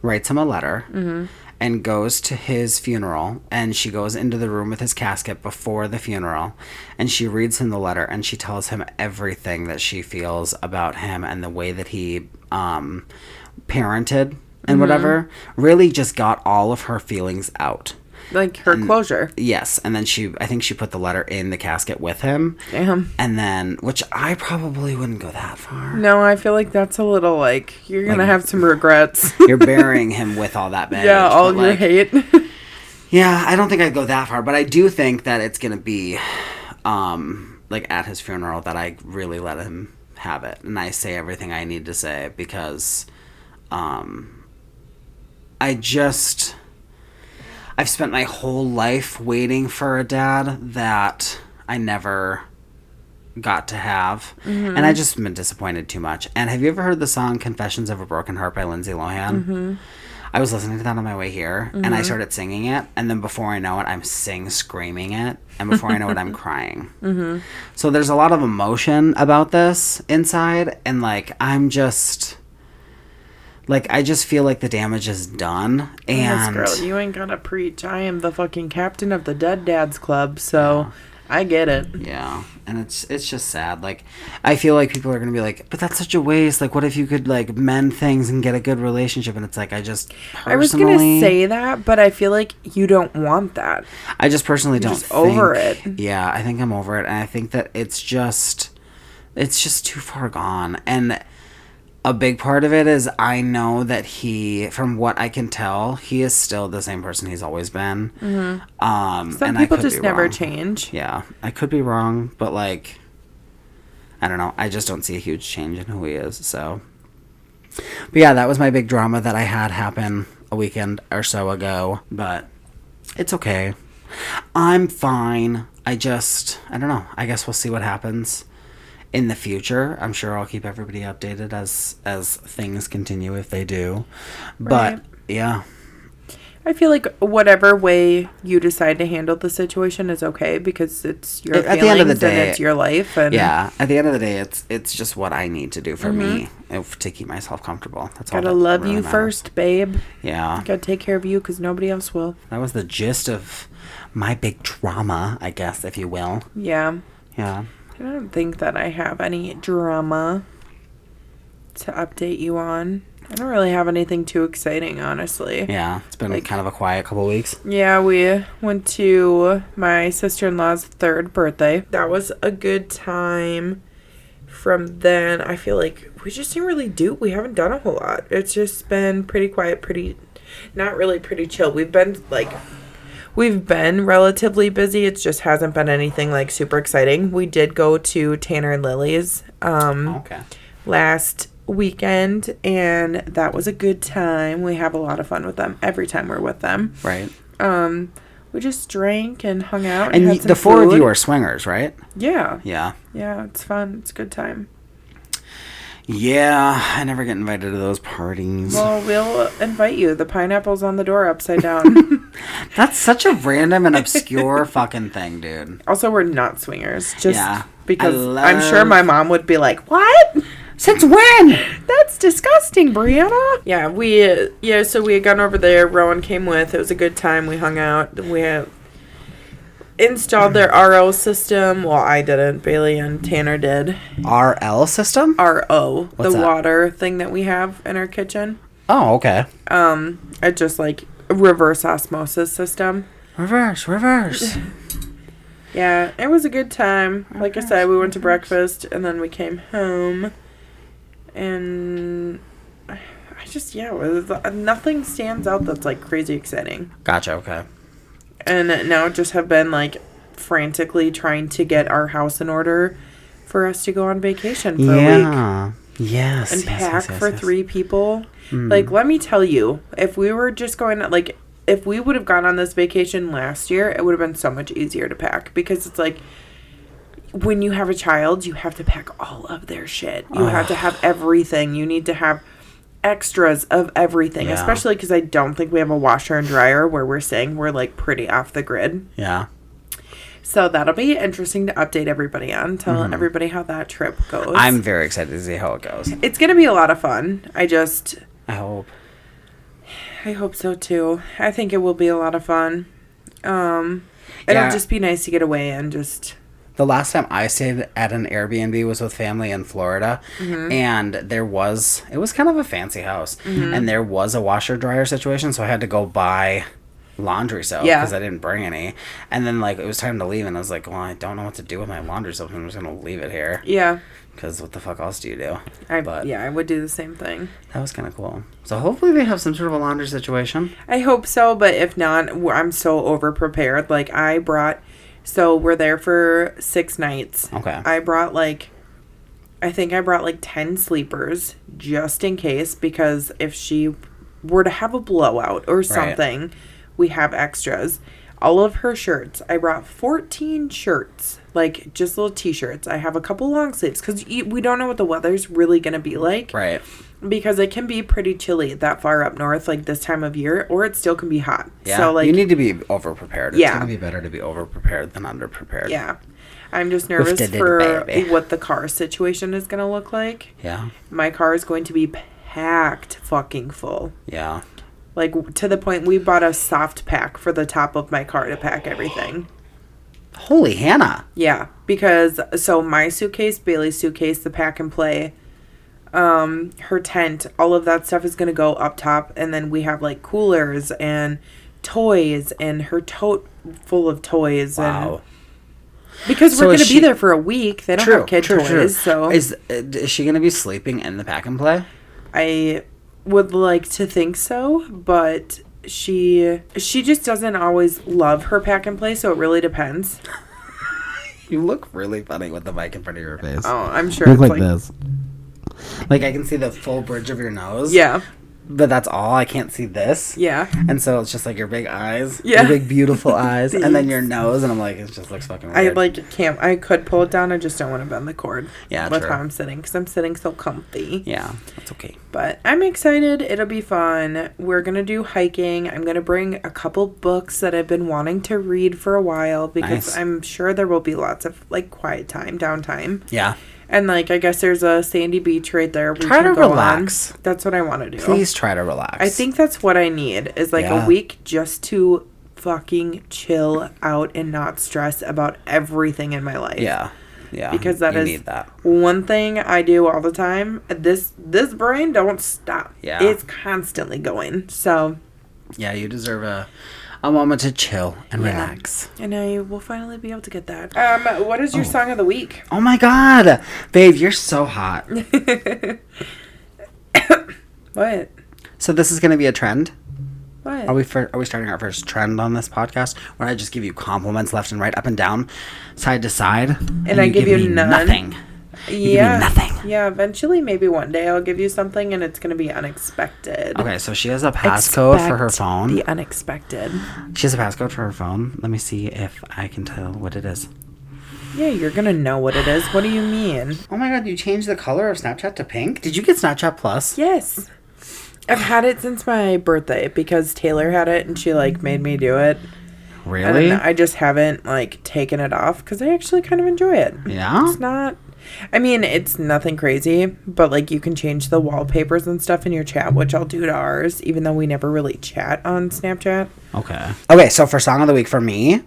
writes him a letter and goes to his funeral, and she goes into the room with his casket before the funeral, and she reads him the letter, and she tells him everything that she feels about him and the way that he parented and whatever. Really just got all of her feelings out. like her closure. Yes, and then I think she put the letter in the casket with him. Damn. And then, which I probably wouldn't go that far. No, I feel like that's a little like, you're going to have some regrets. You're burying him with all that baggage. Yeah, all your hate. Yeah, I don't think I'd go that far, but I do think that it's going to be, like, at his funeral that I really let him have it. And I say everything I need to say because, I've spent my whole life waiting for a dad that I never got to have. Mm-hmm. And I just been disappointed too much. And have you ever heard the song Confessions of a Broken Heart by Lindsay Lohan? Mm-hmm. I was listening to that on my way here, and I started singing it, and then before I know it, I'm screaming it, and before I know it, I'm crying. Mm-hmm. So there's a lot of emotion about this inside, and, like, I'm just... Like, I just feel like the damage is done, and... Yes, girl, you ain't gonna preach. I am the fucking captain of the Dead Dads Club, so... Yeah. I get it. Yeah, and it's just sad. Like, I feel like people are going to be like, but that's such a waste. Like, what if you could, like, mend things and get a good relationship? And it's like, I just personally... I was going to say that, but I feel like you don't want that. I just personally don't think... over it. Yeah, I think I'm over it. And I think that it's just too far gone. And... a big part of it is I know that from what I can tell, he is still the same person he's always been. Mm-hmm. Some people just never change. Yeah, I could be wrong, but, like, I don't know. I just don't see a huge change in who he is, so. But yeah, that was my big drama that I had happen a weekend or so ago, but it's okay. I'm fine. I don't know. I guess we'll see what happens. In the future, I'm sure I'll keep everybody updated as things continue if they do. But, right. Yeah. I feel like whatever way you decide to handle the situation is okay because it's your feelings, at the end of the day, and it's your life. And yeah, at the end of the day, it's just what I need to do for me to keep myself comfortable. That's all. Gotta love really you matters. First, babe. Yeah. Gotta take care of you because nobody else will. That was the gist of my big drama, I guess, if you will. Yeah. Yeah. I don't think that I have any drama to update you on. I don't really have anything too exciting, honestly. Yeah, it's been kind of a quiet couple weeks. Yeah, we went to my sister-in-law's 3rd birthday. That was a good time. From then, I feel like we just didn't really we haven't done a whole lot. It's just been pretty quiet, not really pretty chill. We've been relatively busy. It just hasn't been anything like super exciting. We did go to Tanner and Lily's last weekend, and that was a good time. We have a lot of fun with them every time we're with them. Right. We just drank and hung out. And had some the four food. Of you are swingers, right? Yeah. Yeah. Yeah, it's fun. It's a good time. Yeah, I never get invited to those parties. Well, we'll invite you. The pineapple's on the door upside down. That's such a random and obscure fucking thing, dude. Also, we're not swingers. Just Yeah. because I'm sure my mom would be like, what? Since when? That's disgusting, Brianna. Yeah, so we had gone over there. Rowan came with. It was a good time. We hung out. We had installed their RO system. Well, I didn't. Bailey and Tanner did. RL system? RO. What's the that? water thing that we have in our kitchen. Oh, okay. It's just like a reverse osmosis system. Reverse. Yeah, it was a good time. Like I said, we went to breakfast and then we came home. And nothing stands out that's like crazy exciting. Gotcha, okay. And now just have been like frantically trying to get our house in order for us to go on vacation for a week. Yes. And pack for 3 people. Like, let me tell you, if we were just going, like, if we would have gone on this vacation last year, it would have been so much easier to pack. Because it's like, when you have a child, you have to pack all of their shit. You have to have everything. You need to have extras of everything. Yeah. Especially because I don't think we have a washer and dryer where we're saying we're, like, pretty off the grid. Yeah. So that'll be interesting to update everybody on. Tell everybody how that trip goes. I'm very excited to see how it goes. It's going to be a lot of fun. I hope so too. I think it will be a lot of fun. It'll just be nice to get away and just... The last time I stayed at an Airbnb was with family in Florida, and it was kind of a fancy house, and there was a washer dryer situation, so I had to go buy laundry soap because I didn't bring any. And then like it was time to leave, and I was like, well, I don't know what to do with my laundry soap. I'm just gonna leave it here. Yeah. Because what the fuck else do you do? I would do the same thing. That was kind of cool. So hopefully they have some sort of a laundry situation. I hope so, but if not, I'm so over prepared. Like we're there for 6 nights. Okay. I think I brought like 10 sleepers just in case, because if she were to have a blowout or something, we have extras. All of her shirts. I brought 14 shirts, like just little t-shirts. I have a couple long sleeves because we don't know what the weather's really going to be like. Right. Because it can be pretty chilly that far up north, like this time of year, or it still can be hot. Yeah, so, like, you need to be over-prepared. It's going to be better to be over-prepared than under-prepared. Yeah. I'm just nervous for what the car situation is going to look like. Yeah. My car is going to be packed fucking full. Yeah. Like, to the point we bought a soft pack for the top of my car to pack everything. Holy Hannah. Yeah. Because, so my suitcase, Bailey's suitcase, the pack and play, her tent, all of that stuff is going to go up top. And then we have, like, coolers and toys and her tote full of toys. Wow. And because we're going to be there for a week. They don't have kid toys. So Is she going to be sleeping in the pack and play? I would like to think so, but she just doesn't always love her pack and play, so it really depends. You look really funny with the mic in front of your face. Oh, I'm sure. You look like this. Like I can see the full bridge of your nose. Yeah. But that's all. I can't see this. Yeah. And so it's just like your big eyes. Yeah. Your big beautiful eyes. And then your nose. And I'm like, it just looks fucking weird. I could pull it down. I just don't want to bend the cord. Yeah, with how I'm sitting. Because I'm sitting so comfy. Yeah. That's okay. But I'm excited. It'll be fun. We're going to do hiking. I'm going to bring a couple books that I've been wanting to read for a while. Because I'm sure there will be lots of, like, quiet time, downtime. Yeah. And, like, I guess there's a sandy beach right there. Try to relax. That's what I want to do. Please try to relax. I think that's what I need, is, like, a week just to fucking chill out and not stress about everything in my life. Yeah. Yeah. Because that is one thing I do all the time. This brain don't stop. Yeah. It's constantly going. So. Yeah, you deserve a moment to chill and relax. And I will finally be able to get that. What is your song of the week? Oh my god. Babe, you're so hot. What? So this is going to be a trend? What? Are we starting our first trend on this podcast where I just give you compliments left and right, up and down, side to side, and I give you nothing? You give me nothing. Yeah, eventually, maybe one day I'll give you something and it's going to be unexpected. Okay, so she has a passcode for her phone. The unexpected. She has a passcode for her phone. Let me see if I can tell what it is. Yeah, you're gonna know what it is. What do you mean? Oh my god, you changed the color of Snapchat to pink? Did you get Snapchat Plus? Yes. I've had it since my birthday because Taylor had it and she, like, made me do it. Really? And I just haven't, like, taken it off because I actually kind of enjoy it. Yeah? It's not... I mean, it's nothing crazy, but, like, you can change the wallpapers and stuff in your chat, which I'll do to ours, even though we never really chat on Snapchat. Okay, so for Song of the Week for me,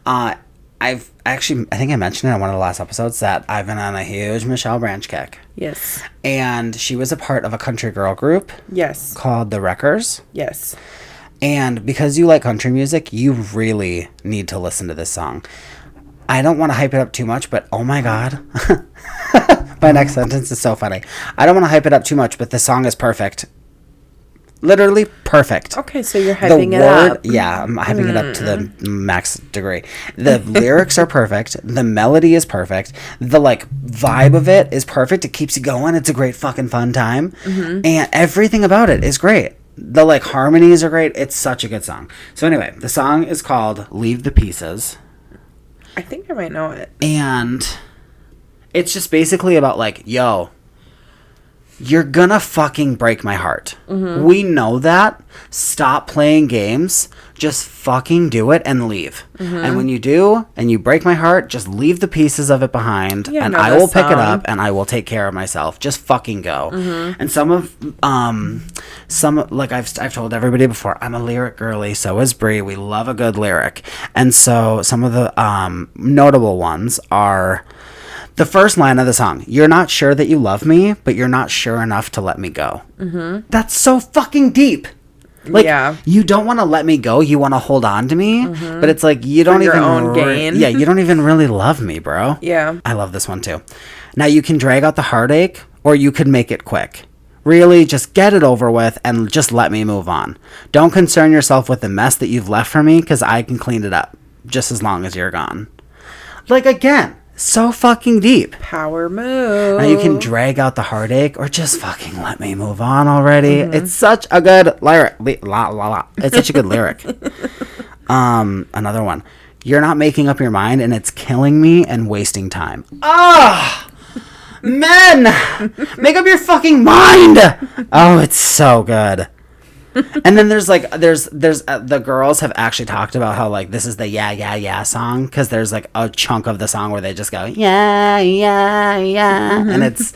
I've actually, I think I mentioned it in one of the last episodes that I've been on a huge Michelle Branch kick. Yes. And she was a part of a country girl group. Yes. Called The Wreckers. Yes. And because you like country music, you really need to listen to this song. I don't want to hype it up too much, but oh my god. My next sentence is so funny. I don't want to hype it up too much, but this song is perfect. Literally perfect. Okay, so you're hyping it up. Yeah, I'm hyping it up to the max degree. The lyrics are perfect. The melody is perfect. The, like, vibe of it is perfect. It keeps you going. It's a great fucking fun time. Mm-hmm. And everything about it is great. The, like, harmonies are great. It's such a good song. So anyway, the song is called Leave the Pieces. I think I might know it. And it's just basically about, like, yo, you're gonna fucking break my heart. Mm-hmm. We know that. Stop playing games. Just fucking do it and leave. Mm-hmm. And when you do, and you break my heart, just leave the pieces of it behind, and I will pick it up, and I will take care of myself. Just fucking go. Mm-hmm. And some like I've told everybody before, I'm a lyric girly. So is Bree. We love a good lyric, and so some of the notable ones are. The first line of the song, you're not sure that you love me, but you're not sure enough to let me go. Mm-hmm. That's so fucking deep. Like, you don't want to let me go. You want to hold on to me. Mm-hmm. But it's like, you don't even... own gain. Yeah, you don't even really love me, bro. Yeah. I love this one, too. Now, you can drag out the heartache, or you could make it quick. Really, just get it over with and just let me move on. Don't concern yourself with the mess that you've left for me, because I can clean it up just as long as you're gone. Like, again... So fucking deep. Power move. Now you can drag out the heartache or just fucking let me move on already. Mm-hmm. It's such a good lyric. It's such a good lyric. Another one. You're not making up your mind and it's killing me and wasting time. Ah! Men! Make up your fucking mind! Oh, it's so good. And then there's the girls have actually talked about how, like, this is the yeah song, because there's, like, a chunk of the song where they just go yeah mm-hmm. And it's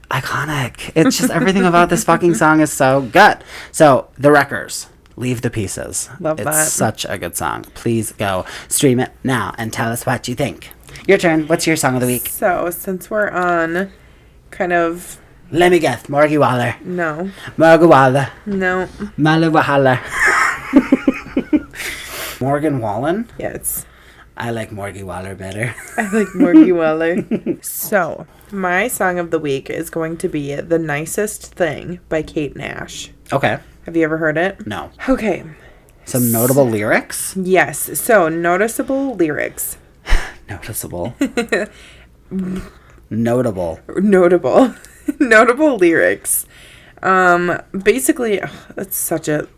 iconic. It's just everything about this fucking song is so good. So The Wreckers, Leave the Pieces. Love that. It's such a good song. Please go stream it now and tell us what you think. Your turn. What's your song of the week? So since we're on kind of... Let me guess. Morgie Waller. No. Morgie Waller. No. Mala Wahala. Morgan Wallen? Yes. I like Morgie Waller better. I like Morgie Waller. So, my song of the week is going to be The Nicest Thing by Kate Nash. Okay. Have you ever heard it? No. Okay. Some notable lyrics? Yes. So, noticeable lyrics. Noticeable. Notable. Notable lyrics. Basically, it's such a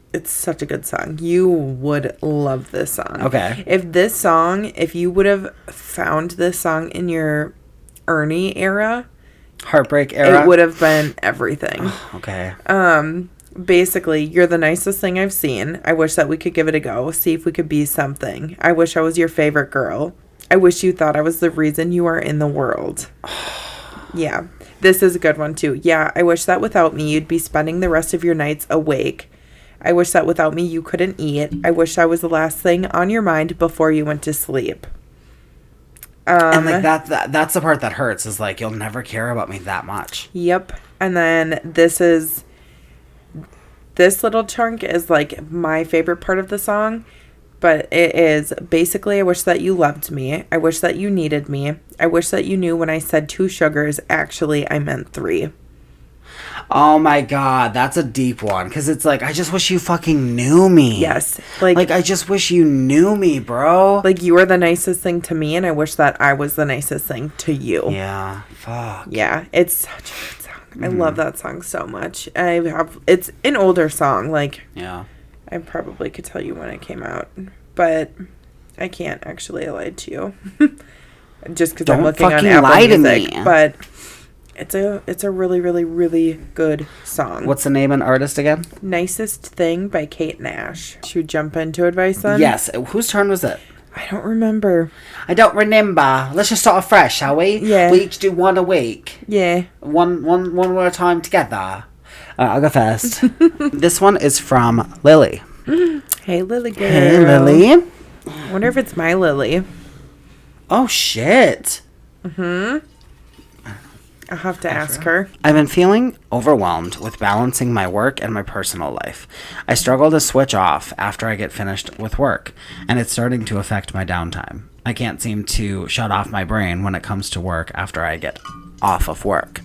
good song. You would love this song. Okay. If you would have found this song in your Ernie era, heartbreak era, it would have been everything. Okay. Basically, you're the nicest thing I've seen. I wish that we could give it a go. See if we could be something. I wish I was your favorite girl. I wish you thought I was the reason you are in the world. Yeah. This is a good one, too. Yeah, I wish that without me, you'd be spending the rest of your nights awake. I wish that without me, you couldn't eat. I wish I was the last thing on your mind before you went to sleep. And, like, that's the part that hurts, is, like, you'll never care about me that much. Yep. And then this little chunk is, like, my favorite part of the song. But it is basically, I wish that you loved me. I wish that you needed me. I wish that you knew when I said 2 sugars, actually, I meant 3. Oh my god, that's a deep one. Because it's like, I just wish you fucking knew me. Yes. Like, I just wish you knew me, bro. Like, you were the nicest thing to me, and I wish that I was the nicest thing to you. Yeah, fuck. Yeah, it's such a good song. I love that song so much. It's an older song, like... Yeah. I probably could tell you when it came out, but I can't actually. I lied to you. just because I'm Don't looking on fucking Apple lie to Music. me. But it's a really, really, really good song. What's the name and artist again? Nicest Thing by Kate Nash. Should we jump into advice then? Yes. Whose turn was it? I don't remember. I don't remember. Let's just start afresh, shall we? Yeah. We each do one a week. Yeah. One at a time together. I'll go first. This one is from Lily. Hey, Lily girl. Hey, Lily. I wonder if it's my Lily. Oh, shit. I'll have to ask her. I've been feeling overwhelmed with balancing my work and my personal life. I struggle to switch off after I get finished with work, and it's starting to affect my downtime. I can't seem to shut off my brain when it comes to work after I get off of work.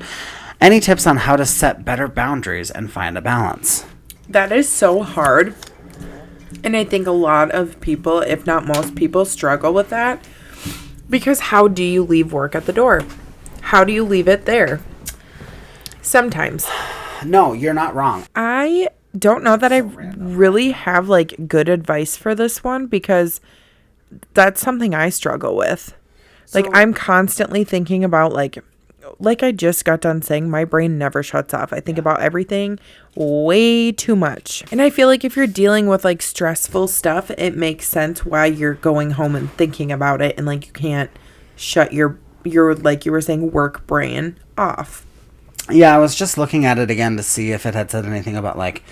Any tips on how to set better boundaries and find a balance? That is so hard. And I think a lot of people, if not most people, struggle with that. Because how do you leave work at the door? How do you leave it there? Sometimes. No, you're not wrong. I don't know that I really have like good advice for this one because that's something I struggle with. Like I'm constantly thinking about like I just got done saying, my brain never shuts off. I think about everything way too much. And I feel like if you're dealing with like stressful stuff, it makes sense why you're going home and thinking about it and like you can't shut your like you were saying work brain off. Yeah, I was just looking at it again to see if it had said anything about like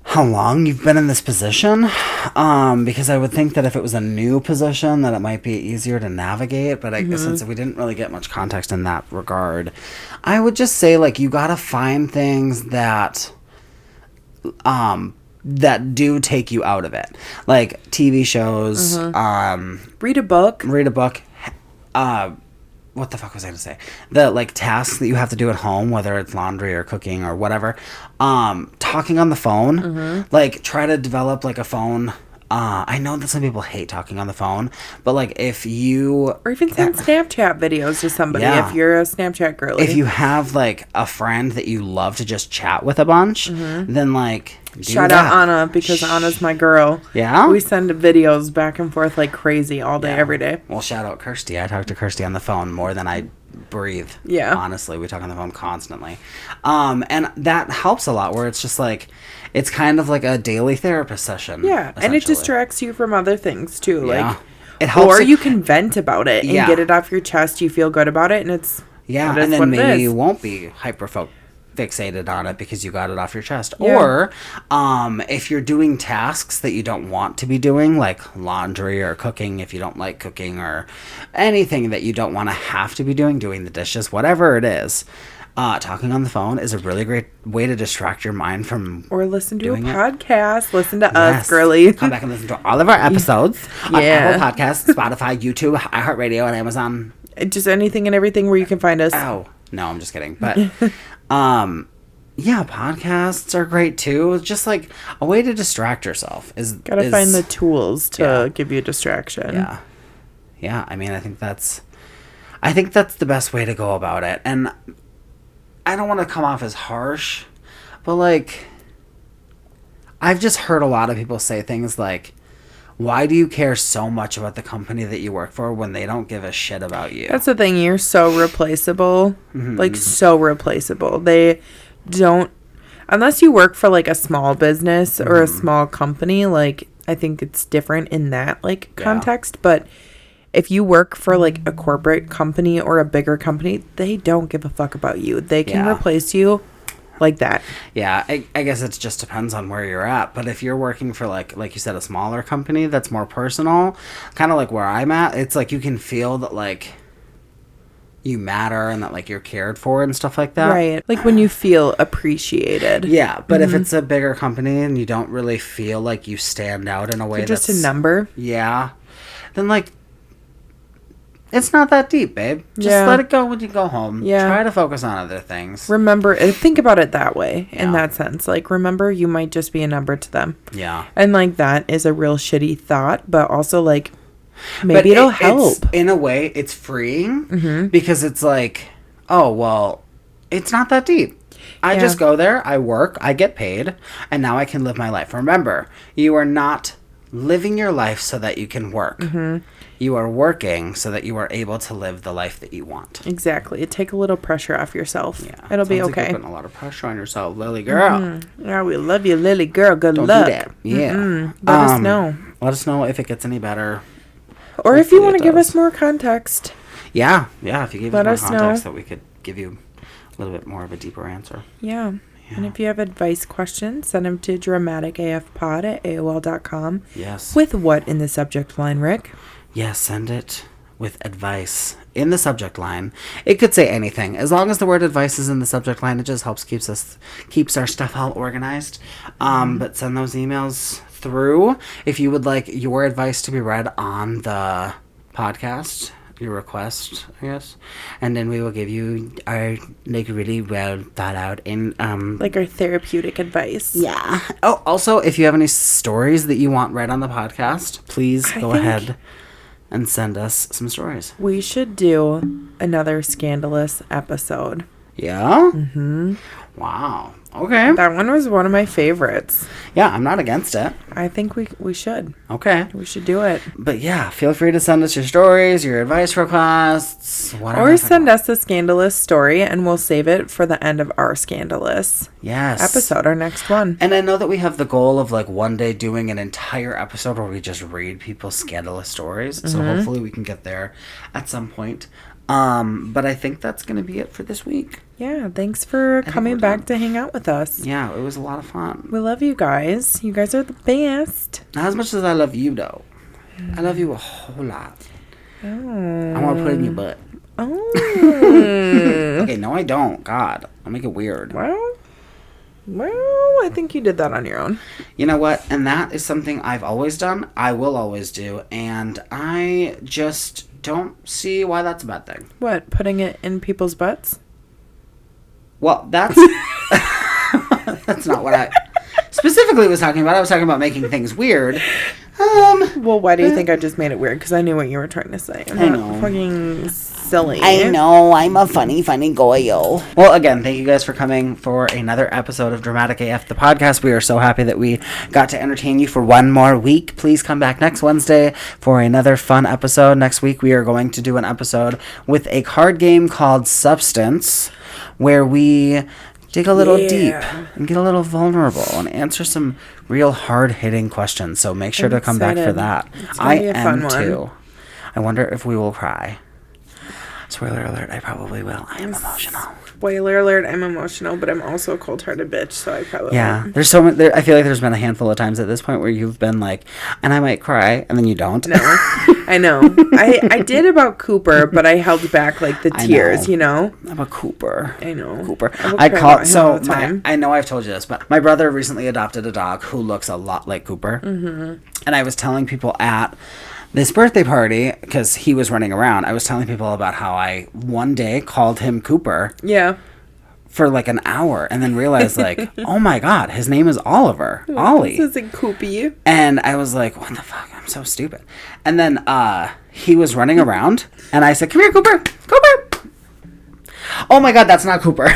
how long you've been in this position, because I would think that if it was a new position that it might be easier to navigate, but I guess since we didn't really get much context in that regard, I would just say like you gotta find things that that do take you out of it, like TV shows, Read a book. What the fuck was I going to say? The, like, tasks that you have to do at home, whether it's laundry or cooking or whatever. Talking on the phone. Like, try to develop, like, a phone. I know that some people hate talking on the phone, but, like, if you... Or even send Snapchat videos to somebody if you're a Snapchat girly. If you have, like, a friend that you love to just chat with a bunch, then, like... Shout out Anna, because Anna's my girl. Yeah? We send videos back and forth like crazy all day, every day. Well, shout out Kirsty. I talk to Kirsty on the phone more than I breathe. Yeah. Honestly, we talk on the phone constantly. And that helps a lot, where it's just like, it's kind of like a daily therapist session. Yeah, and it distracts you from other things too. Yeah. Like, it helps. Or you can vent about it and get it off your chest. You feel good about it, and it's... Yeah, and then maybe you won't be fixated on it because you got it off your chest. Yeah. Or if you're doing tasks that you don't want to be doing, like laundry or cooking if you don't like cooking, or anything that you don't want to have to be doing the dishes, whatever it is, talking on the phone is a really great way to distract your mind from... Or listen to a podcast. Listen to us, girly. Come back and listen to all of our episodes on Apple Podcasts, Spotify, YouTube, iHeartRadio, and Amazon. Just anything and everything where you can find us. Oh, no, I'm just kidding. But... yeah, podcasts are great too. It's just like a way to distract yourself. Gotta find the tools to give you a distraction. Yeah. Yeah, I mean, I think that's the best way to go about it. And I don't want to come off as harsh, but like, I've just heard a lot of people say things like, why do you care so much about the company that you work for when they don't give a shit about you? That's the thing. You're so replaceable. Like, so replaceable. They don't... Unless you work for, like, a small business or a small company, like, I think it's different in that, like, context. But if you work for, like, a corporate company or a bigger company, they don't give a fuck about you. They can replace you like that. Yeah, I guess it just depends on where you're at. But if you're working for, like you said, a smaller company that's more personal, kind of like where I'm at, it's like you can feel that, like, you matter and that, like, you're cared for and stuff like that. Right. Like when you feel appreciated. Yeah, but if it's a bigger company and you don't really feel like you stand out in a way you're just a number. Yeah. Then, like, it's not that deep, babe. Just let it go when you go home. Yeah. Try to focus on other things. Remember, think about it that way, in that sense. Like, remember, you might just be a number to them. Yeah. And, like, that is a real shitty thought, but also, like, maybe it'll help. In a way, it's freeing because it's like, oh, well, it's not that deep. I just go there, I work, I get paid, and now I can live my life. Remember, you are not living your life so that you can work. You are working so that you are able to live the life that you want. Exactly. Take a little pressure off yourself. Yeah. It'll be Sounds okay. Like you're putting a lot of pressure on yourself, Lily girl. Yeah, we love you, Lily girl. Good Don't luck. do that. Yeah. Let us know. Let us know if it gets any better. Or if you want to it give does. us more context. Yeah. If you gave Let us us more context know. that we could give you a little bit more of a deeper answer. Yeah. And if you have advice questions, send them to dramaticafpod@aol.com. Yes. With what in the subject line, Rick? Yes, send it with advice in the subject line. It could say anything. As long as the word advice is in the subject line, it just helps keeps our stuff all organized. But send those emails through if you would like your advice to be read on the podcast. Your request, I guess, and then we will give you our really well thought out in like our therapeutic advice. Yeah. Oh, also, if you have any stories that you want read on the podcast, please go ahead and send us some stories. We should do another scandalous episode. Yeah. Wow. Okay. That one was one of my favorites. Yeah, I'm not against it. I think we should. Okay. We should do it. But yeah, feel free to send us your stories, your advice requests, whatever. Or send us a scandalous story and we'll save it for the end of our scandalous episode, our next one. And I know that we have the goal of like one day doing an entire episode where we just read people's scandalous stories. So hopefully we can get there at some point. But I think that's going to be it for this week. Yeah, thanks for coming back to hang out with us. Yeah, it was a lot of fun. We love you guys. You guys are the best. Not as much as I love you, though. I love you a whole lot. Oh. I want to put it in your butt. Oh. Okay, no, I don't. God, I'll make it weird. Well, I think you did that on your own. You know what? And that is something I've always done. I will always do. And I just don't see why that's a bad thing. What, putting it in people's butts? Well, that's that's not what I specifically was talking about. I was talking about making things weird. Well, why do you think I just made it weird? Because I knew what you were trying to say. I'm not fucking silly. I know. I'm a funny goyo. Well, again, thank you guys for coming for another episode of Dramatic AF, the podcast. We are so happy that we got to entertain you for one more week. Please come back next Wednesday for another fun episode. Next week, we are going to do an episode with a card game called Substance, where we dig a little deep and get a little vulnerable and answer some real hard-hitting questions. So make sure to come back for that. I am too. I wonder if we will cry. Spoiler alert, I probably will. I am emotional. Spoiler alert, I'm emotional, but I'm also a cold-hearted bitch, so I probably won't. There's so many, I feel like there's been a handful of times at this point where you've been like, and I might cry, and then you don't. No, I know. I did about Cooper, but I held back like the tears, you know? I'm a Cooper. I know. Cooper. I call so I know I've told you this, but my brother recently adopted a dog who looks a lot like Cooper. Mm-hmm. And I was telling people at this birthday party, because he was running around, I was telling people about how I one day called him Cooper. Yeah. For like an hour, and then realized like, oh my god, his name is Oliver. Ollie. This isn't Coopy. And I was like, what the fuck? I'm so stupid. And then he was running around, and I said, come here, Cooper. Cooper. Oh my god, that's not Cooper.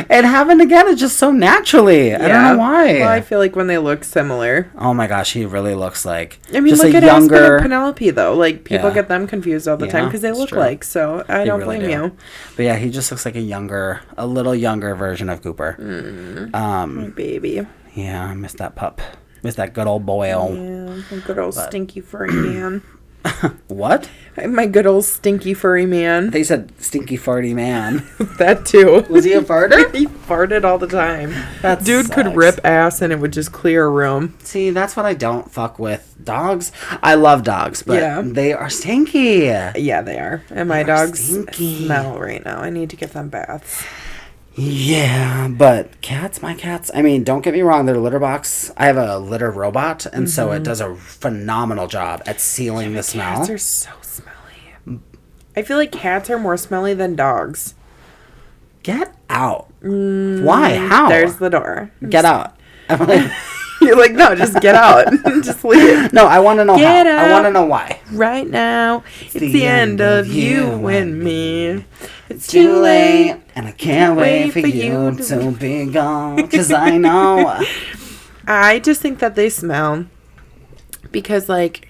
It happened again. It's just so naturally. I don't know why. Well, I feel like when they look similar. Oh my gosh, he really looks like. I mean, just look a at younger Aspen and Penelope though. Like people get them confused all the time because they look like. So I don't blame you. But yeah, he just looks like a little younger version of Cooper. My baby. Yeah, I miss that pup. Miss that good old boy. Yeah, my good old stinky furry man. What? My good old stinky furry man. They said stinky farty man. That too. Was he a farter? He farted all the time. That dude sucks. could rip ass and it would just clear a room. See, that's what I don't fuck with. Dogs. I love dogs, but they are stinky. Yeah, they are. And my dogs smell right now. I need to give them baths. Yeah, but my cats, I mean, don't get me wrong, they're litter box. I have a litter robot, and so it does a phenomenal job at sealing the smell. Cats are so smelly. I feel like cats are more smelly than dogs. Get out. Why? How? There's the door. Get out. I'm like, you're like, no, just get out. Just leave. No, I want to know get how. Out I want to know why. Right now, it's the end of you and me. It's too late, and I can't wait for you to be gone, because I know. I just think that they smell because, like,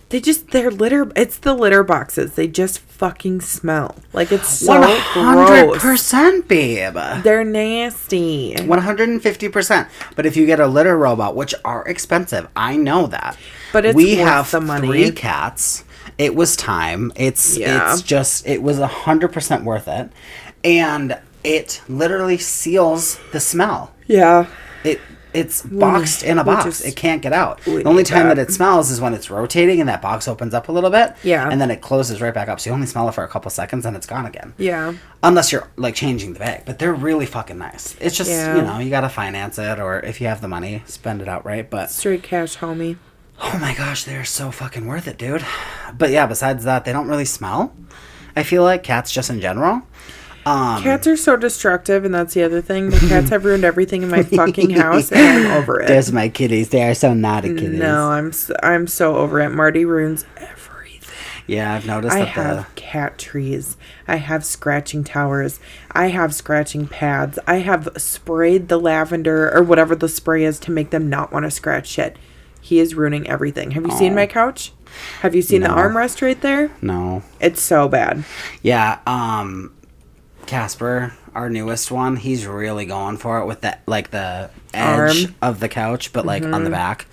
They're litter. It's the litter boxes. They just fucking smell. Like, it's so gross. 100%, babe. They're nasty. 150%. But if you get a litter robot, which are expensive, I know that. But it's we worth have the money. 3 cats. It was time. It was 100% worth it. And it literally seals the smell. Yeah. It's boxed in a box. It can't get out. The only time that it smells is when it's rotating and that box opens up a little bit. Yeah. And then it closes right back up. So you only smell it for a couple seconds and it's gone again. Yeah. Unless you're like changing the bag. But they're really fucking nice. It's just, you got to finance it, or if you have the money, spend it outright. But straight cash, homie. Oh my gosh, they're so fucking worth it, dude. But yeah, besides that, they don't really smell. I feel like cats just in general. Cats are so destructive, and that's the other thing. The cats have ruined everything in my fucking house, and I'm over it. There's my kitties. They are so naughty kitties. No, I'm so over it. Marty ruins everything. Yeah, I've noticed I that. have cat trees. I have scratching towers. I have scratching pads. I have sprayed the lavender or whatever the spray is to make them not want to scratch shit. He is ruining everything. Have you seen my couch? Have you seen the armrest right there? No. It's so bad. Yeah, Casper, our newest one, he's really going for it with the edge of the couch, but like on the back.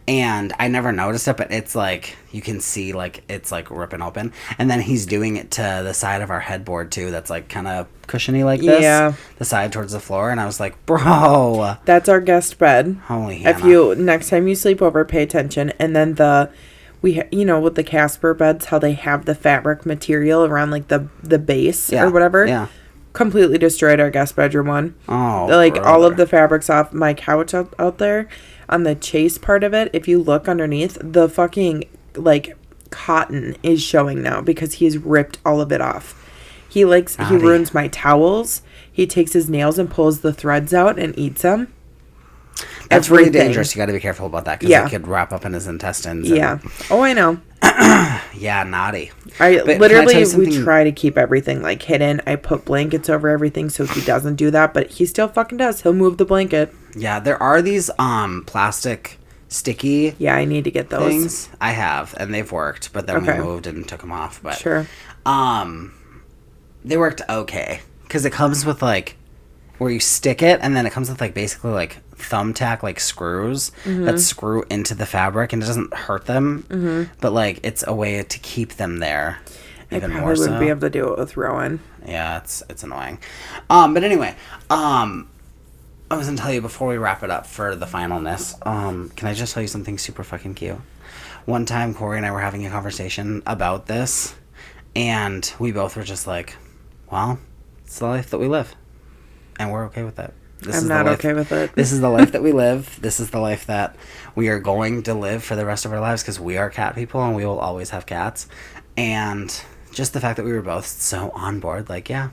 And I never noticed it, but it's like you can see like it's like ripping open. And then he's doing it to the side of our headboard too. That's like kind of cushiony like this. Yeah. The side towards the floor. And I was like, bro. That's our guest bed. Holy Hannah. If you next time you sleep over, pay attention. And then with the Casper beds, how they have the fabric material around like the base or whatever. Yeah. Completely destroyed our guest bedroom one. Oh, like all of the fabrics off my couch out there on the chase part of it. If you look underneath, the fucking like cotton is showing now because he's ripped all of it off. He ruins my towels. He takes his nails and pulls the threads out and eats them. That's really dangerous. You got to be careful about that because it could wrap up in his intestines. Yeah. Oh, I know. Yeah, naughty. We try to keep everything like hidden. I put blankets over everything so he doesn't do that, but he still fucking does. He'll move the blanket. Yeah, there are these plastic sticky. Yeah, I need to get those. Things. I have, and they've worked, but then we moved and took them off. But sure. They worked okay because it comes with like where you stick it, and then it comes with like basically like thumbtack like screws that screw into the fabric, and it doesn't hurt them, but like it's a way to keep them there even more. I probably wouldn't be able to do it with Rowan. Yeah, it's annoying. But anyway, I was gonna tell you before we wrap it up for the finalness. Can I just tell you something super fucking cute? One time, Corey and I were having a conversation about this, and we both were just like, "Well, it's the life that we live, and we're okay with it." I'm not okay with it. This is the life that we live. This is the life that we are going to live for the rest of our lives because we are cat people and we will always have cats. And just the fact that we were both so on board, like, yeah,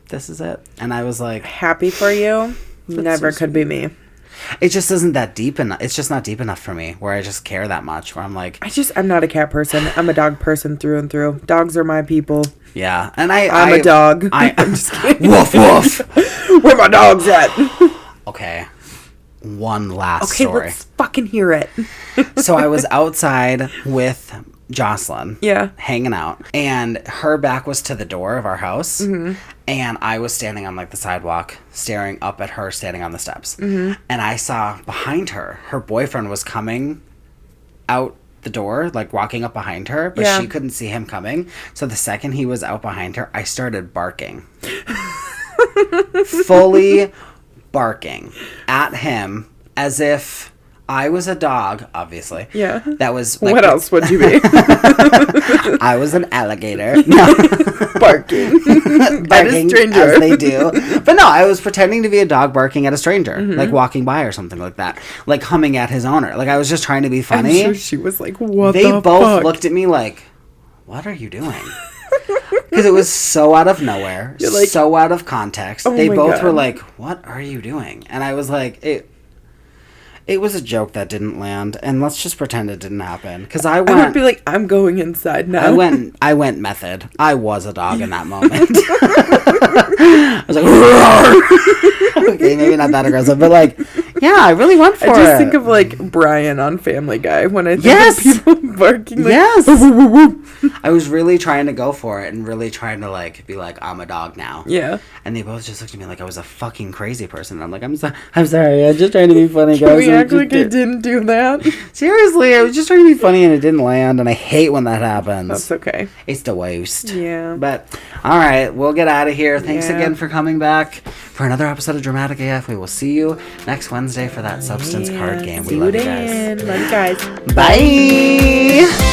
this is it. And I was like... Happy for you. Never could be me. It just isn't that deep enough. It's just not deep enough for me where I just care that much. Where I'm like... I'm not a cat person. I'm a dog person through and through. Dogs are my people. Yeah. And I'm a dog. I'm just kidding. Woof, woof. Where my dog's at? Okay. One last story. Okay, let's fucking hear it. So I was outside with Jocelyn. Yeah. Hanging out. And her back was to the door of our house. Mm-hmm. And I was standing on like the sidewalk, staring up at her standing on the steps. Mm-hmm. And I saw behind her boyfriend was coming out the door, like walking up behind her, but she couldn't see him coming. So the second he was out behind her, I started barking. Fully barking at him as if I was a dog, obviously. Yeah. That was like... What else would you be? I was an alligator. No. Barking at a stranger. As they do. But no, I was pretending to be a dog barking at a stranger. Mm-hmm. Like walking by or something like that. Like humming at his owner. Like I was just trying to be funny. I'm sure she was like, what they the fuck? They both looked at me like, what are you doing? Because it was so out of nowhere. Like, so out of context. Oh they both were like, what are you doing? And I was like, it was a joke that didn't land, and let's just pretend it didn't happen. Because I would be like, I'm going inside now. I went method. I was a dog in that moment. I was like, roar! Okay, maybe not that aggressive, but like, Yeah, I really went for it. I just think of like Brian on Family Guy when I think of people barking. Like, yes. I was really trying to go for it and really trying to like be like, I'm a dog now. Yeah. And they both just looked at me like I was a fucking crazy person. And I'm like, I'm sorry. I'm just trying to be funny, guys. Can we act like I didn't do that? Seriously, I was just trying to be funny and it didn't land. And I hate when that happens. That's okay. It's the worst. Yeah. But, all right, we'll get out of here. Thanks again for coming back for another episode of Dramatic AF. We will see you next Wednesday for that substance card game. We love you guys. Love you guys. Bye.